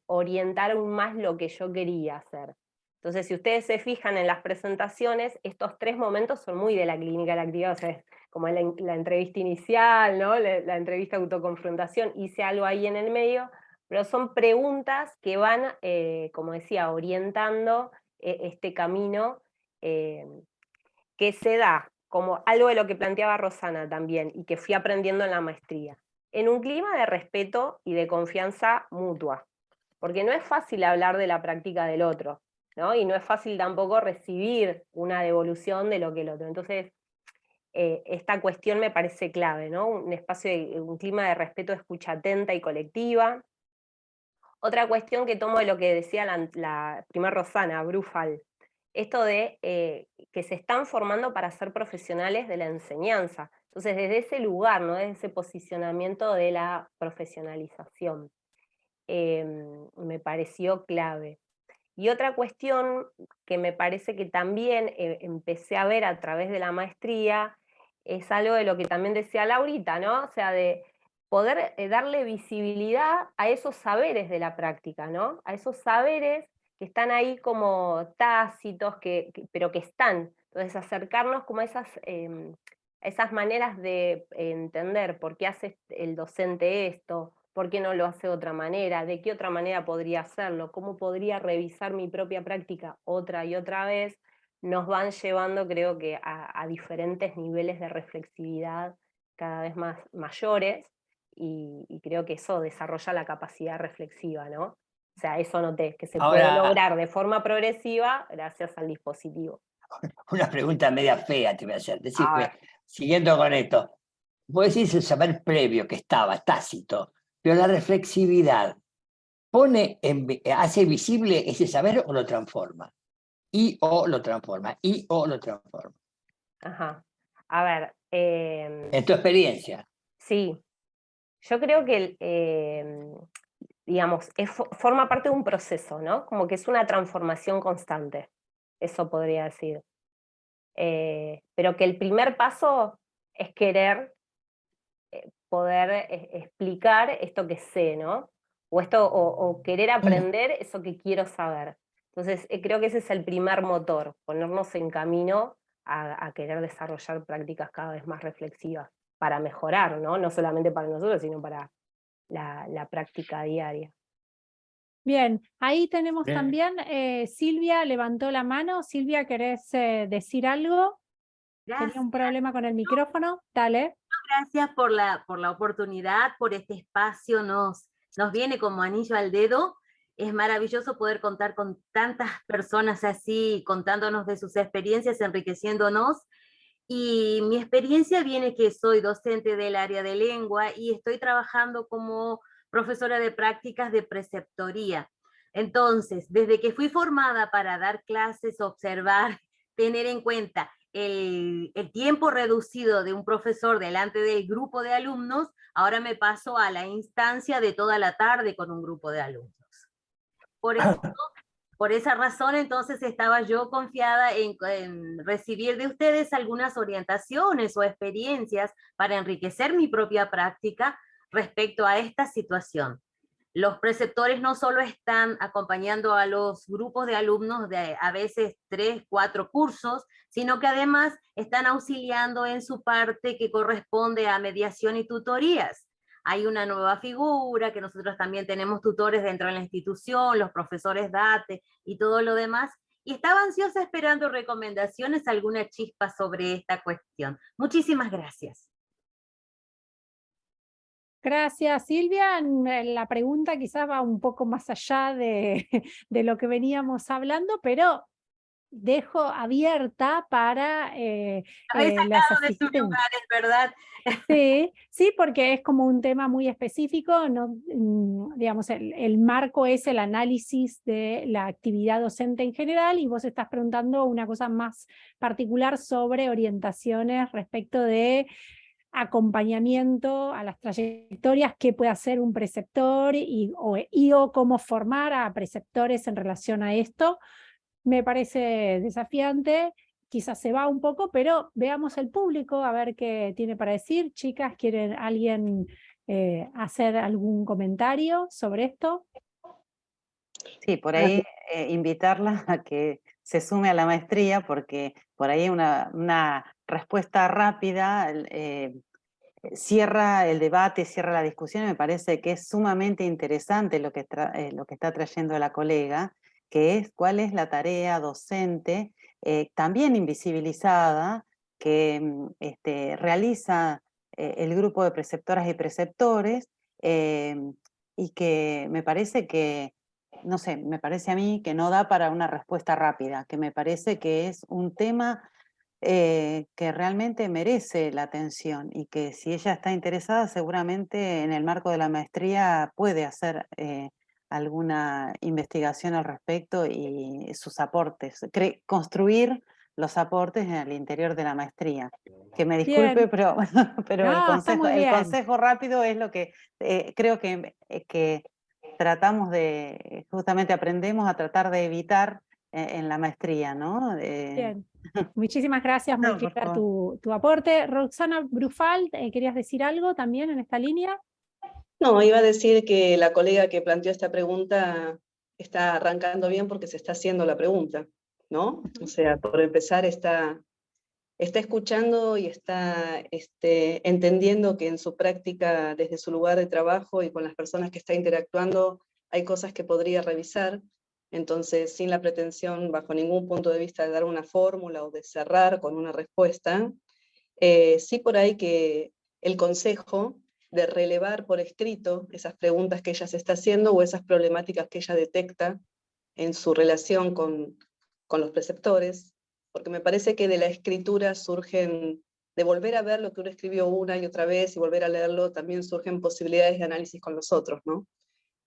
orientar aún más lo que yo quería hacer. Entonces, si ustedes se fijan en las presentaciones, estos tres momentos son muy de la clínica de la actividad, o sea, es como la entrevista inicial, ¿no? La entrevista de autoconfrontación, hice algo ahí en el medio, pero son preguntas que van, como decía, orientando este camino que se da, como algo de lo que planteaba Rosana también, y que fui aprendiendo en la maestría, en un clima de respeto y de confianza mutua, porque no es fácil hablar de la práctica del otro, ¿no? Y no es fácil tampoco recibir una devolución de lo que el otro. Entonces, esta cuestión me parece clave, ¿no? Un espacio, un clima de respeto, escucha atenta y colectiva. Otra cuestión que tomo de lo que decía la primera Rosana, Brufal, esto de que se están formando para ser profesionales de la enseñanza. Entonces, desde ese lugar, ¿no? Desde ese posicionamiento de la profesionalización, me pareció clave. Y otra cuestión que me parece que también empecé a ver a través de la maestría es algo de lo que también decía Laurita, ¿no? O sea, de poder darle visibilidad a esos saberes de la práctica, ¿no? A esos saberes que están ahí como tácitos, pero que están. Entonces, acercarnos como a esas maneras de entender por qué hace el docente esto, por qué no lo hace de otra manera, de qué otra manera podría hacerlo, cómo podría revisar mi propia práctica otra y otra vez, nos van llevando, creo que, a diferentes niveles de reflexividad cada vez más mayores, y creo que eso desarrolla la capacidad reflexiva, ¿no? O sea, eso noté, que se puede Ahora, lograr de forma progresiva gracias al dispositivo. una pregunta media fea te voy a hacer. A Decime, ver. siguiendo con esto, vos decís el saber previo que estaba tácito, pero la reflexividad hace visible ese saber o lo transforma. O lo transforma. Ajá. A ver. En tu experiencia. Sí. Yo creo que, digamos, forma parte de un proceso, ¿no? Como que es una transformación constante. Eso podría decir. Pero que el primer paso es querer poder explicar esto que sé, ¿no? O querer aprender eso que quiero saber. Entonces, creo que ese es el primer motor, ponernos en camino a querer desarrollar prácticas cada vez más reflexivas para mejorar, ¿no? No solamente para nosotros, sino para la práctica diaria. Bien, ahí tenemos Bien. también, Silvia levantó la mano. Silvia, ¿querés decir algo? Tenía un problema con el micrófono. Dale. Gracias por la oportunidad, por este espacio, nos viene como anillo al dedo. Es maravilloso poder contar con tantas personas así, contándonos de sus experiencias, enriqueciéndonos. Y mi experiencia viene que soy docente del área de lengua y estoy trabajando como profesora de prácticas de preceptoría. Entonces, desde que fui formada para dar clases, observar, tener en cuenta el tiempo reducido de un profesor delante del grupo de alumnos, ahora me paso a la instancia de toda la tarde con un grupo de alumnos. Por esa razón, entonces, estaba yo confiada en recibir de ustedes algunas orientaciones o experiencias para enriquecer mi propia práctica respecto a esta situación. Los preceptores no solo están acompañando a los grupos de alumnos de a veces 3, 4 cursos, sino que además están auxiliando en su parte que corresponde a mediación y tutorías. Hay una nueva figura, que nosotros también tenemos tutores dentro de la institución, los profesores DATE y todo lo demás, y estaba ansiosa esperando recomendaciones, alguna chispa sobre esta cuestión. Muchísimas gracias. Gracias, Silvia. La pregunta quizás va un poco más allá de lo que veníamos hablando, pero dejo abierta para Habéis las sacado de sus asistentes. lugares, ¿verdad? Sí, sí, porque es como un tema muy específico, ¿no? Digamos, el marco es el análisis de la actividad docente en general, y vos estás preguntando una cosa más particular sobre orientaciones respecto de acompañamiento a las trayectorias que puede hacer un preceptor o cómo formar a preceptores en relación a esto. Me parece desafiante, quizás se va un poco, pero veamos el público a ver qué tiene para decir. Chicas, ¿quieren alguien hacer algún comentario sobre esto? Sí, por ahí invitarla a que se sume a la maestría, porque por ahí una respuesta rápida cierra el debate, cierra la discusión, y me parece que es sumamente interesante lo que está trayendo la colega, que es cuál es la tarea docente, también invisibilizada, que realiza el grupo de preceptoras y preceptores, y que me parece que, no sé, me parece a mí que no da para una respuesta rápida, que me parece que es un tema que realmente merece la atención, y que si ella está interesada, seguramente en el marco de la maestría puede hacer alguna investigación al respecto y sus aportes, construir los aportes en el interior de la maestría. Que me disculpe, Bien. pero No, está muy bien. el consejo rápido es lo que creo que tratamos justamente aprendemos a tratar de evitar en la maestría, ¿no? Bien. Muchísimas gracias, muy No, por clara favor. tu aporte. Roxana Brufald, ¿querías decir algo también en esta línea? No, iba a decir que la colega que planteó esta pregunta está arrancando bien porque se está haciendo la pregunta, ¿no? O sea, por empezar está escuchando y está entendiendo que en su práctica, desde su lugar de trabajo y con las personas que está interactuando, hay cosas que podría revisar. Entonces, sin la pretensión, bajo ningún punto de vista, de dar una fórmula o de cerrar con una respuesta, sí por ahí que el consejo de relevar por escrito esas preguntas que ella se está haciendo o esas problemáticas que ella detecta en su relación con los preceptores, porque me parece que de la escritura surgen de volver a ver lo que uno escribió una y otra vez y volver a leerlo, también surgen posibilidades de análisis con los otros, ¿no?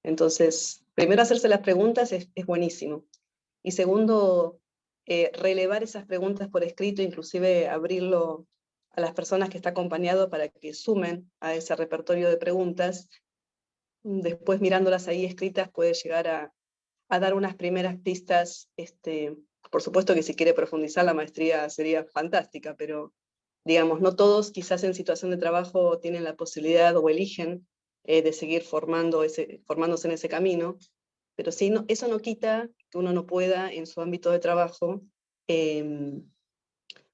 Entonces, primero hacerse las preguntas es buenísimo. Y segundo, relevar esas preguntas por escrito, inclusive abrirlo a las personas que está acompañado para que sumen a ese repertorio de preguntas. Después mirándolas ahí escritas puede llegar a dar unas primeras pistas. Por supuesto que si quiere profundizar la maestría sería fantástica, pero digamos, no todos quizás en situación de trabajo tienen la posibilidad o eligen de seguir formándose en ese camino, pero sí, eso no quita que uno no pueda en su ámbito de trabajo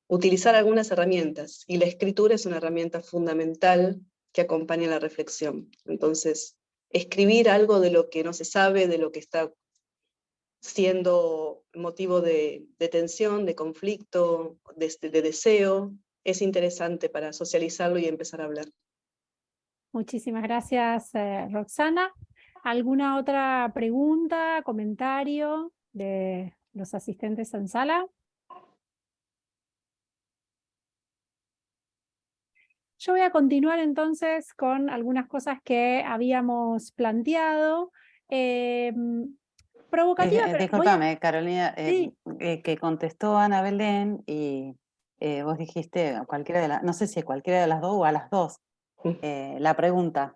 utilizar algunas herramientas, y la escritura es una herramienta fundamental que acompaña la reflexión. Entonces, escribir algo de lo que no se sabe, de lo que está siendo motivo de tensión, de conflicto, de deseo, es interesante para socializarlo y empezar a hablar. Muchísimas gracias, Roxana. ¿Alguna otra pregunta, comentario de los asistentes en sala? Yo voy a continuar entonces con algunas cosas que habíamos planteado. Provocativa, pero Discúlpame, Carolina, Sí. Que contestó Ana Belén y vos dijiste cualquiera de las, no sé si cualquiera de las dos o a las dos, la pregunta.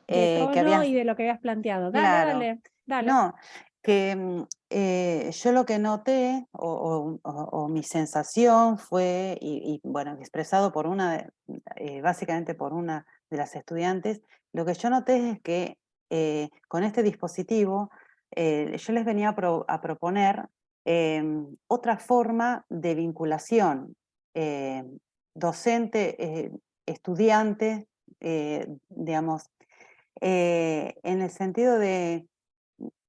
De Que tono habías, y de lo que habías planteado. claro, Dale. no, que yo lo que noté, o mi sensación fue, bueno, expresado por básicamente por una de las estudiantes, lo que yo noté es que con este dispositivo yo les venía a proponer otra forma de vinculación docente-estudiante, digamos, en el sentido de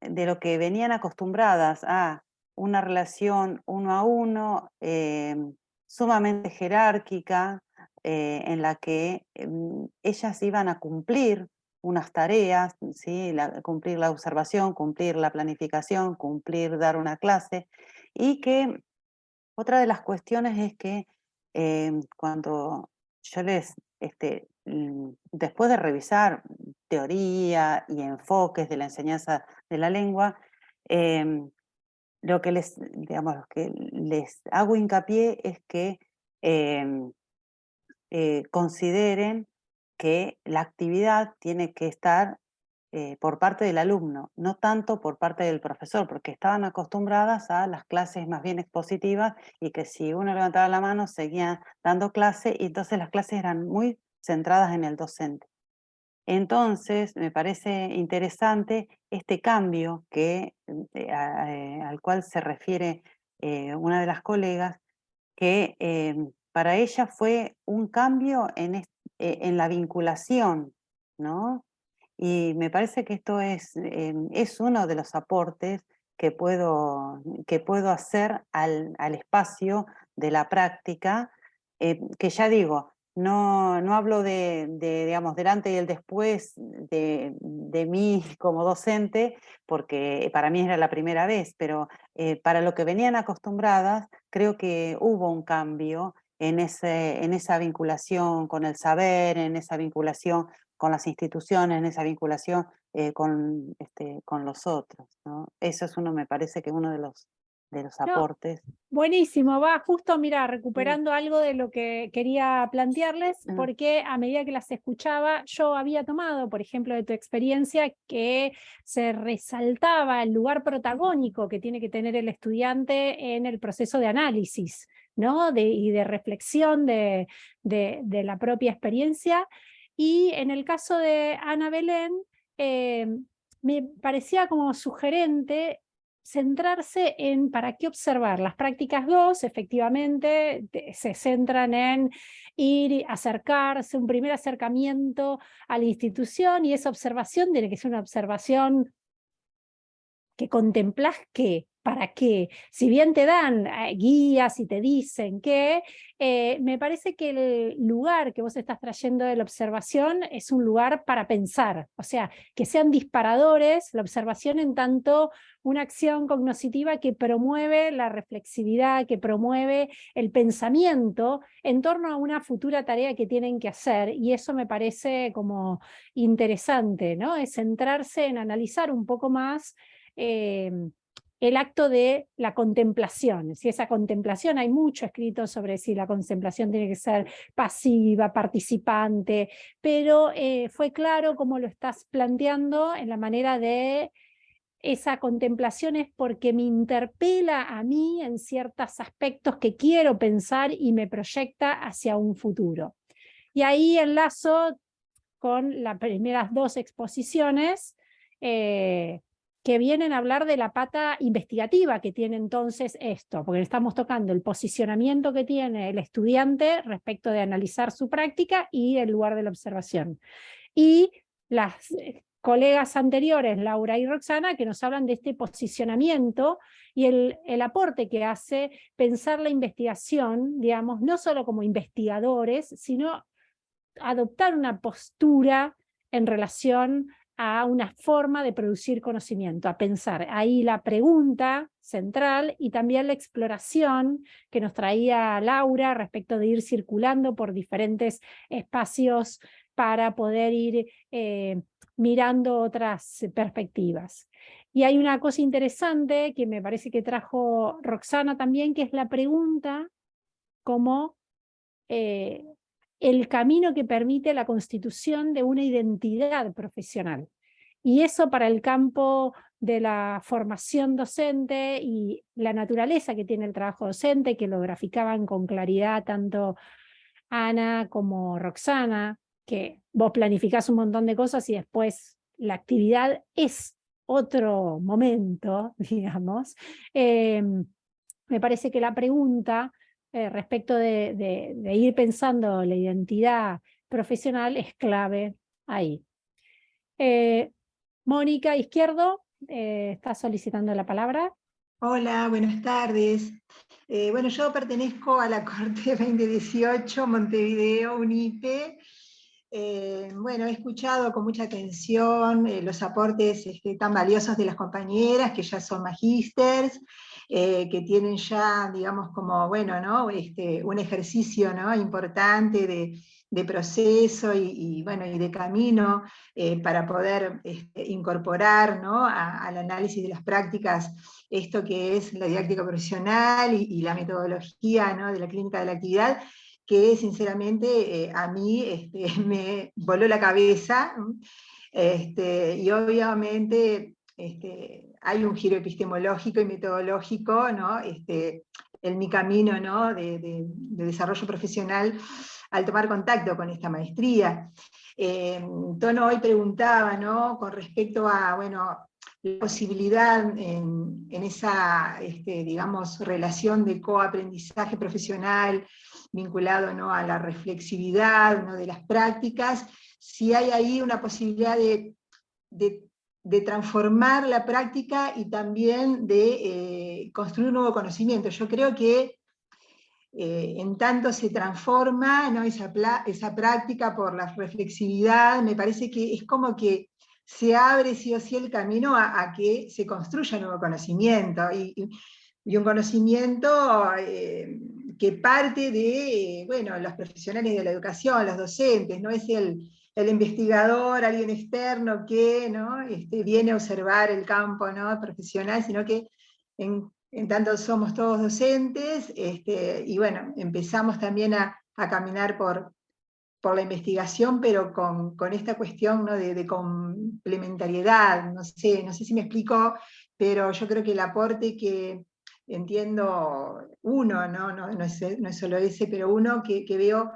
lo que venían acostumbradas a una relación uno a uno, sumamente jerárquica, en la que ellas iban a cumplir unas tareas, ¿sí? Cumplir la observación, cumplir la planificación, dar una clase, y que otra de las cuestiones es que cuando yo después de revisar teoría y enfoques de la enseñanza de la lengua, lo que digamos, lo que les hago hincapié es que consideren que la actividad tiene que estar por parte del alumno, no tanto por parte del profesor, porque estaban acostumbradas a las clases más bien expositivas y que si uno levantaba la mano seguía dando clase, y entonces las clases eran muy centradas en el docente. Entonces, me parece interesante este cambio al cual se refiere una de las colegas, que para ella fue un cambio en la vinculación, ¿no? Y me parece que esto es uno de los aportes que puedo hacer al espacio de la práctica, que ya digo, no hablo digamos, del antes y el después de mí como docente, porque para mí era la primera vez, pero para lo que venían acostumbradas, creo que hubo un cambio en esa vinculación con el saber, en esa vinculación con las instituciones, en esa vinculación con los otros, ¿no? Eso es me parece que uno de los aportes. Buenísimo, va justo, mira, recuperando algo de lo que quería plantearles, porque a medida que las escuchaba, yo había tomado, por ejemplo, de tu experiencia, que se resaltaba el lugar protagónico que tiene que tener el estudiante en el proceso de análisis, ¿no? Y de reflexión de la propia experiencia. Y en el caso de Ana Belén, me parecía como sugerente centrarse en para qué observar. Las prácticas 2, efectivamente, se centran en ir, acercarse, un primer acercamiento a la institución, y esa observación tiene que ser una observación que contemplas qué, para qué. Si bien te dan guías y te dicen que, me parece que el lugar que vos estás trayendo de la observación es un lugar para pensar, o sea, que sean disparadores, la observación en tanto una acción cognoscitiva que promueve la reflexividad, que promueve el pensamiento en torno a una futura tarea que tienen que hacer, y eso me parece como interesante, ¿no? Es centrarse en analizar un poco más el acto de la contemplación. Si esa contemplación, hay mucho escrito sobre si la contemplación tiene que ser pasiva, participante, pero fue claro cómo lo estás planteando en la manera de esa contemplación es porque me interpela a mí en ciertos aspectos que quiero pensar y me proyecta hacia un futuro. Y ahí enlazo con las primeras dos exposiciones que vienen a hablar de la pata investigativa que tiene entonces esto, porque estamos tocando el posicionamiento que tiene el estudiante respecto de analizar su práctica y el lugar de la observación. Y las colegas anteriores, Laura y Roxana, que nos hablan de este posicionamiento y el aporte que hace pensar la investigación, digamos, no solo como investigadores, sino adoptar una postura en relación a una forma de producir conocimiento, a pensar. Ahí la pregunta central y también la exploración que nos traía Laura respecto de ir circulando por diferentes espacios para poder ir mirando otras perspectivas. Y hay una cosa interesante que me parece que trajo Roxana también, que es la pregunta como el camino que permite la constitución de una identidad profesional. Y eso para el campo de la formación docente y la naturaleza que tiene el trabajo docente, que lo graficaban con claridad tanto Ana como Roxana, que vos planificás un montón de cosas y después la actividad es otro momento, digamos. Me parece que la pregunta respecto de ir pensando la identidad profesional es clave ahí. Mónica Izquierdo está solicitando la palabra. Hola, buenas tardes. Bueno, yo pertenezco a la Corte 2018, Montevideo, UNIPE. Bueno, he escuchado con mucha atención los aportes tan valiosos de las compañeras que ya son magísters, que tienen ya, digamos, como, bueno, ¿no? Un ejercicio, ¿no? importante de proceso y de camino para poder incorporar, ¿no? al análisis de las prácticas esto que es la didáctica profesional y la metodología, ¿no? de la clínica de la actividad, que sinceramente a mí me voló la cabeza, y obviamente hay un giro epistemológico y metodológico, ¿no? en mi camino, ¿no? de desarrollo profesional al tomar contacto con esta maestría. Tono hoy preguntaba, ¿no? con respecto a, bueno, la posibilidad en esa, digamos, relación de coaprendizaje profesional vinculado, ¿no? a la reflexividad, ¿no? de las prácticas, si hay ahí una posibilidad de transformar la práctica y también de construir un nuevo conocimiento. Yo creo que en tanto se transforma, ¿no? esa práctica por la reflexividad, me parece que es como que se abre sí o sí el camino a que se construya un nuevo conocimiento, y un conocimiento que parte de, bueno, los profesionales de la educación, los docentes, no es el investigador, alguien externo que, ¿no? viene a observar el campo, ¿no? profesional, sino que en tanto somos todos docentes, y bueno, empezamos también a caminar por la investigación, pero con esta cuestión, ¿no? de complementariedad, no sé si me explico, pero yo creo que el aporte que entiendo uno, no es solo ese, pero uno que veo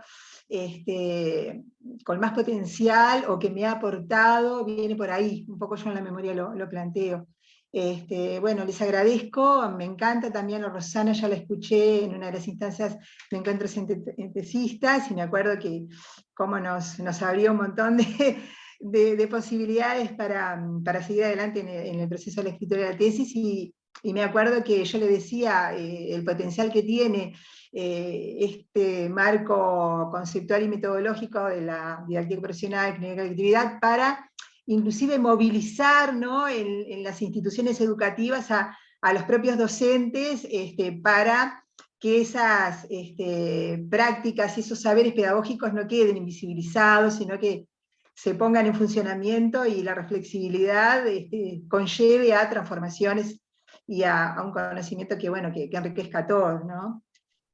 con más potencial o que me ha aportado, viene por ahí, un poco yo en la memoria lo planteo. Bueno, les agradezco, me encanta también a Rosana, ya la escuché en una de las instancias de encuentros entesistas, y me acuerdo que cómo nos abrió un montón de posibilidades para seguir adelante en el proceso de la escritura de la tesis, y y me acuerdo que yo le decía el potencial que tiene este marco conceptual y metodológico de la didáctica profesional, clínica de actividad, para inclusive movilizar, ¿no?, en las instituciones educativas a los propios docentes para que esas prácticas y esos saberes pedagógicos no queden invisibilizados, sino que se pongan en funcionamiento y la reflexibilidad conlleve a transformaciones y a un conocimiento que, bueno, que enriquezca a todos, ¿no?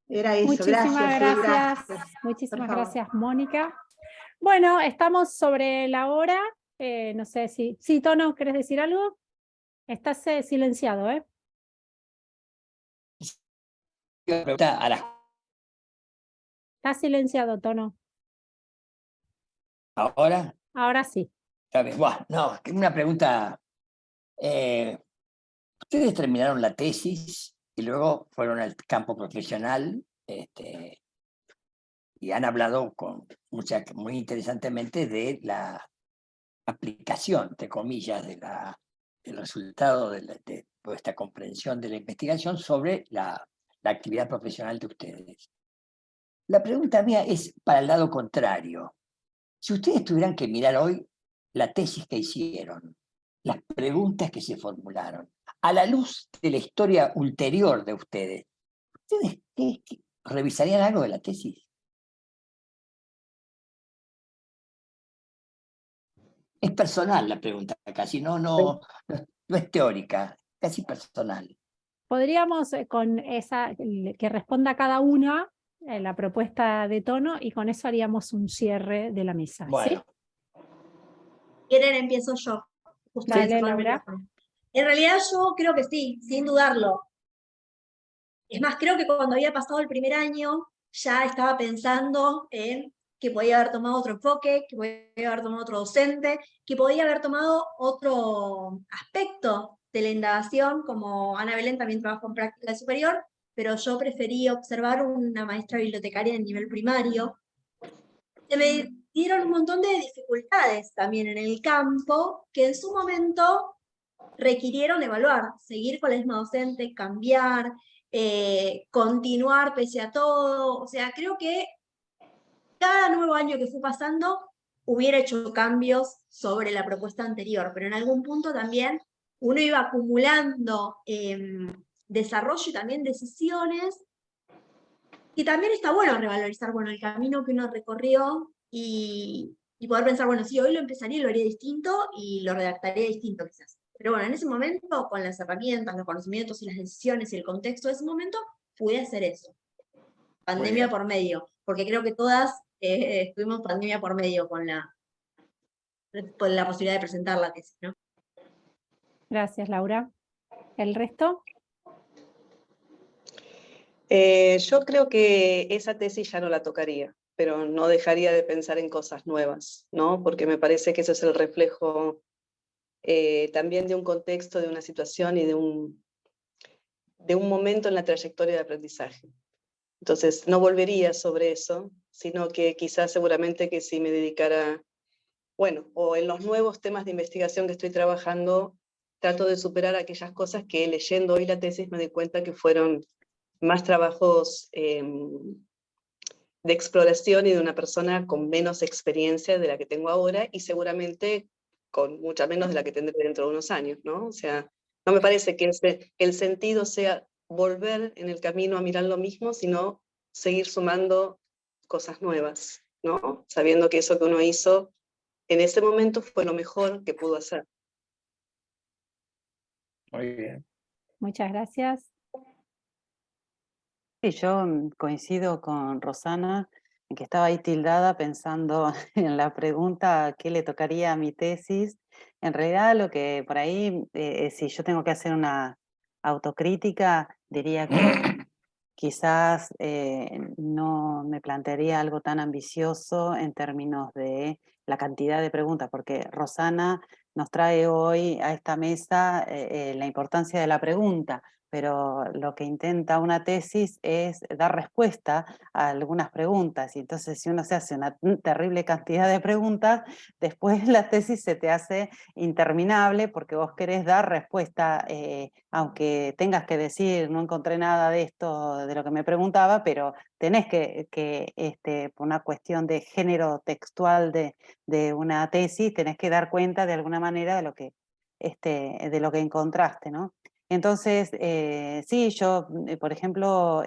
Era eso, Muchísimas gracias. Muchísimas Por favor. gracias, Mónica. Bueno, estamos sobre la hora. No sé si... Sí, Tono, ¿querés decir algo? Estás silenciado, ¿eh? A las Estás silenciado, Tono. ahora, Ahora sí. está bien. Bueno, no, una pregunta. Ustedes terminaron la tesis y luego fueron al campo profesional, y han hablado muy interesantemente de la aplicación, entre comillas, del resultado de esta comprensión de la investigación sobre la actividad profesional de ustedes. La pregunta mía es para el lado contrario. Si ustedes tuvieran que mirar hoy la tesis que hicieron, las preguntas que se formularon, a la luz de la historia ulterior de ustedes, ¿ustedes revisarían algo de la tesis? Es personal la pregunta, casi no es teórica, casi personal. Podríamos con esa, que responda cada una la propuesta de Tono, y con eso haríamos un cierre de la mesa. Bueno, ¿Sí? ¿Quieren? Empiezo yo. Justo Dale, encima del Laura. micrófono. En realidad yo creo que sí, sin dudarlo. Es más, creo que cuando había pasado el primer año ya estaba pensando en que podía haber tomado otro enfoque, que podía haber tomado otro docente, que podía haber tomado otro aspecto de la indagación, como Ana Belén también trabajó en práctica superior, pero yo preferí observar una maestra bibliotecaria en nivel primario. Se me dieron un montón de dificultades también en el campo, que en su momento requirieron evaluar, seguir con la misma docente, cambiar, continuar pese a todo. O sea, creo que cada nuevo año que fue pasando hubiera hecho cambios sobre la propuesta anterior, pero en algún punto también uno iba acumulando desarrollo y también decisiones, y también está bueno revalorizar, bueno, el camino que uno recorrió y poder pensar, bueno, si hoy lo empezaría, lo haría distinto y lo redactaría distinto quizás. Pero bueno, en ese momento, con las herramientas, los conocimientos y las decisiones y el contexto de ese momento, pude hacer eso. Pandemia por medio, porque creo que todas estuvimos pandemia por medio con la posibilidad de presentar la tesis, ¿no? Gracias, Laura. ¿El resto? Yo creo que esa tesis ya no la tocaría, pero no dejaría de pensar en cosas nuevas, ¿no? Porque me parece que eso es el reflejo también de un contexto, de una situación y de un momento en la trayectoria de aprendizaje. Entonces, no volvería sobre eso, sino que quizás seguramente que si me dedicara, bueno, o en los nuevos temas de investigación que estoy trabajando, trato de superar aquellas cosas que leyendo hoy la tesis me di cuenta que fueron más trabajos de exploración y de una persona con menos experiencia de la que tengo ahora y seguramente con mucha menos de la que tendré dentro de unos años, ¿no? O sea, no me parece que el sentido sea volver en el camino a mirar lo mismo, sino seguir sumando cosas nuevas, ¿no? Sabiendo que eso que uno hizo en ese momento fue lo mejor que pudo hacer. muy bien. Muchas gracias. Sí, yo coincido con Rosana en que estaba ahí tildada pensando en la pregunta ¿qué le tocaría a mi tesis? En realidad lo que por ahí, si yo tengo que hacer una autocrítica, diría que quizás no me plantearía algo tan ambicioso en términos de la cantidad de preguntas, porque Rosana nos trae hoy a esta mesa la importancia de la pregunta, pero lo que intenta una tesis es dar respuesta a algunas preguntas, y entonces si uno se hace una terrible cantidad de preguntas, después la tesis se te hace interminable porque vos querés dar respuesta, aunque tengas que decir, no encontré nada de esto, de lo que me preguntaba, pero tenés por una cuestión de género textual de una tesis, tenés que dar cuenta de alguna manera de lo que encontraste, ¿no? Entonces, sí, yo, por ejemplo,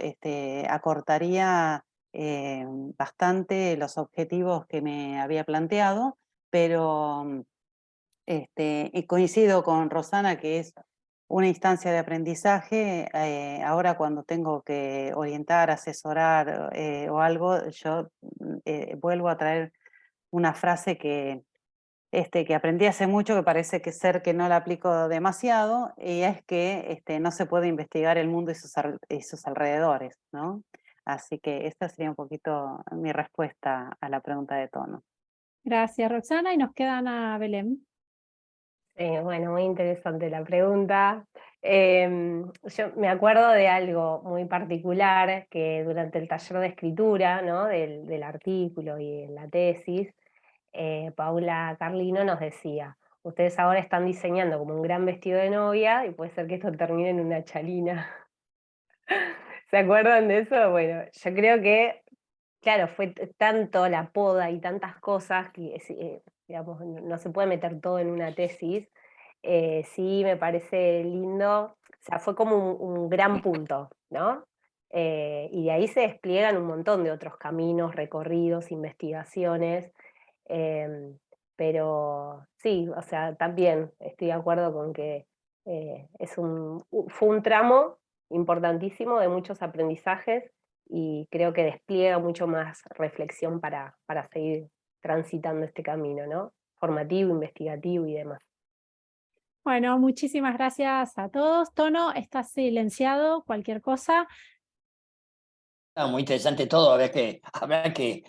acortaría bastante los objetivos que me había planteado, pero y coincido con Rosana que es una instancia de aprendizaje. Ahora cuando tengo que orientar, asesorar o algo, yo vuelvo a traer una frase que aprendí hace mucho, que parece que no la aplico demasiado, y es que no se puede investigar el mundo y sus alrededores, ¿no? Así que esta sería un poquito mi respuesta a la pregunta de Tono. Gracias, Roxana, y nos queda Ana Belén. Bueno, muy interesante la pregunta. Yo me acuerdo de algo muy particular que durante el taller de escritura, ¿no? del artículo y en la tesis, Paula Carlino nos decía: ustedes ahora están diseñando como un gran vestido de novia y puede ser que esto termine en una chalina. ¿Se acuerdan de eso? Bueno, yo creo que, claro, fue tanto la poda y tantas cosas que, digamos, no se puede meter todo en una tesis. Sí, me parece lindo, o sea, fue como un gran punto, ¿no? Y de ahí se despliegan un montón de otros caminos, recorridos, investigaciones. Pero sí, o sea, también estoy de acuerdo con que fue un tramo importantísimo de muchos aprendizajes y creo que despliega mucho más reflexión para seguir transitando este camino, ¿no? Formativo, investigativo y demás. Bueno, muchísimas gracias a todos. Tono, estás silenciado, cualquier cosa. Muy interesante todo, habrá que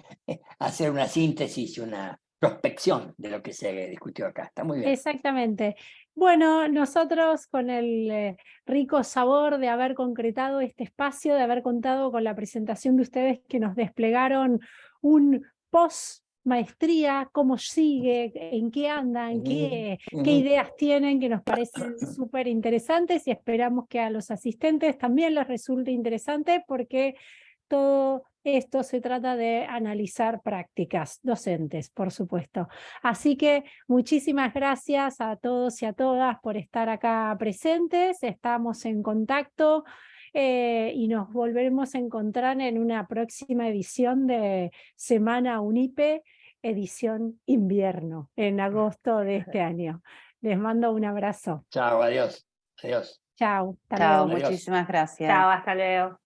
hacer una síntesis y una prospección de lo que se discutió acá. Está muy bien. Exactamente. Bueno, nosotros con el rico sabor de haber concretado este espacio, de haber contado con la presentación de ustedes que nos desplegaron un post maestría, cómo sigue, en qué andan, qué ideas tienen, que nos parecen súper interesantes, y esperamos que a los asistentes también les resulte interesante, porque todo esto se trata de analizar prácticas docentes, por supuesto. Así que muchísimas gracias a todos y a todas por estar acá presentes. Estamos en contacto y nos volveremos a encontrar en una próxima edición de Semana UNIPE, edición invierno, en agosto de este año. Les mando un abrazo. Chao, adiós. Adiós. Chao, hasta Chao, luego. muchísimas gracias. Chao, hasta luego.